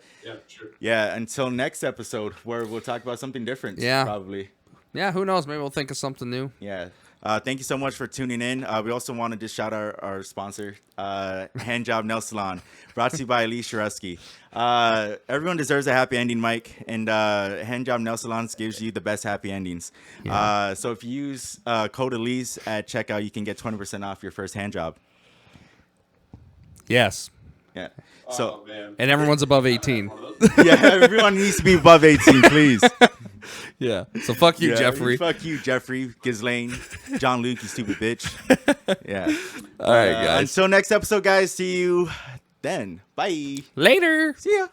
sure. Yeah, until next episode where we'll talk about something different. Yeah. Probably. Yeah, who knows? Maybe we'll think of something new. Yeah. Thank you so much for tuning in. We also wanted to shout our sponsor, Handjob Nail Salon, brought to you by Elise Shureski. Everyone deserves a happy ending, Mike, and Handjob Nail Salon gives you the best happy endings. Yeah. So if you use code Elise at checkout, you can get 20% off your first hand job. Yes. Yeah. So man. And everyone's above 18. yeah, everyone needs to be above 18, please. Yeah. So fuck you, Yeah, Jeffrey. Fuck you, Jeffrey, Ghislaine, John Luc, you stupid bitch. Yeah. All right, guys. Until next episode, guys. See you then. Bye. Later. See ya.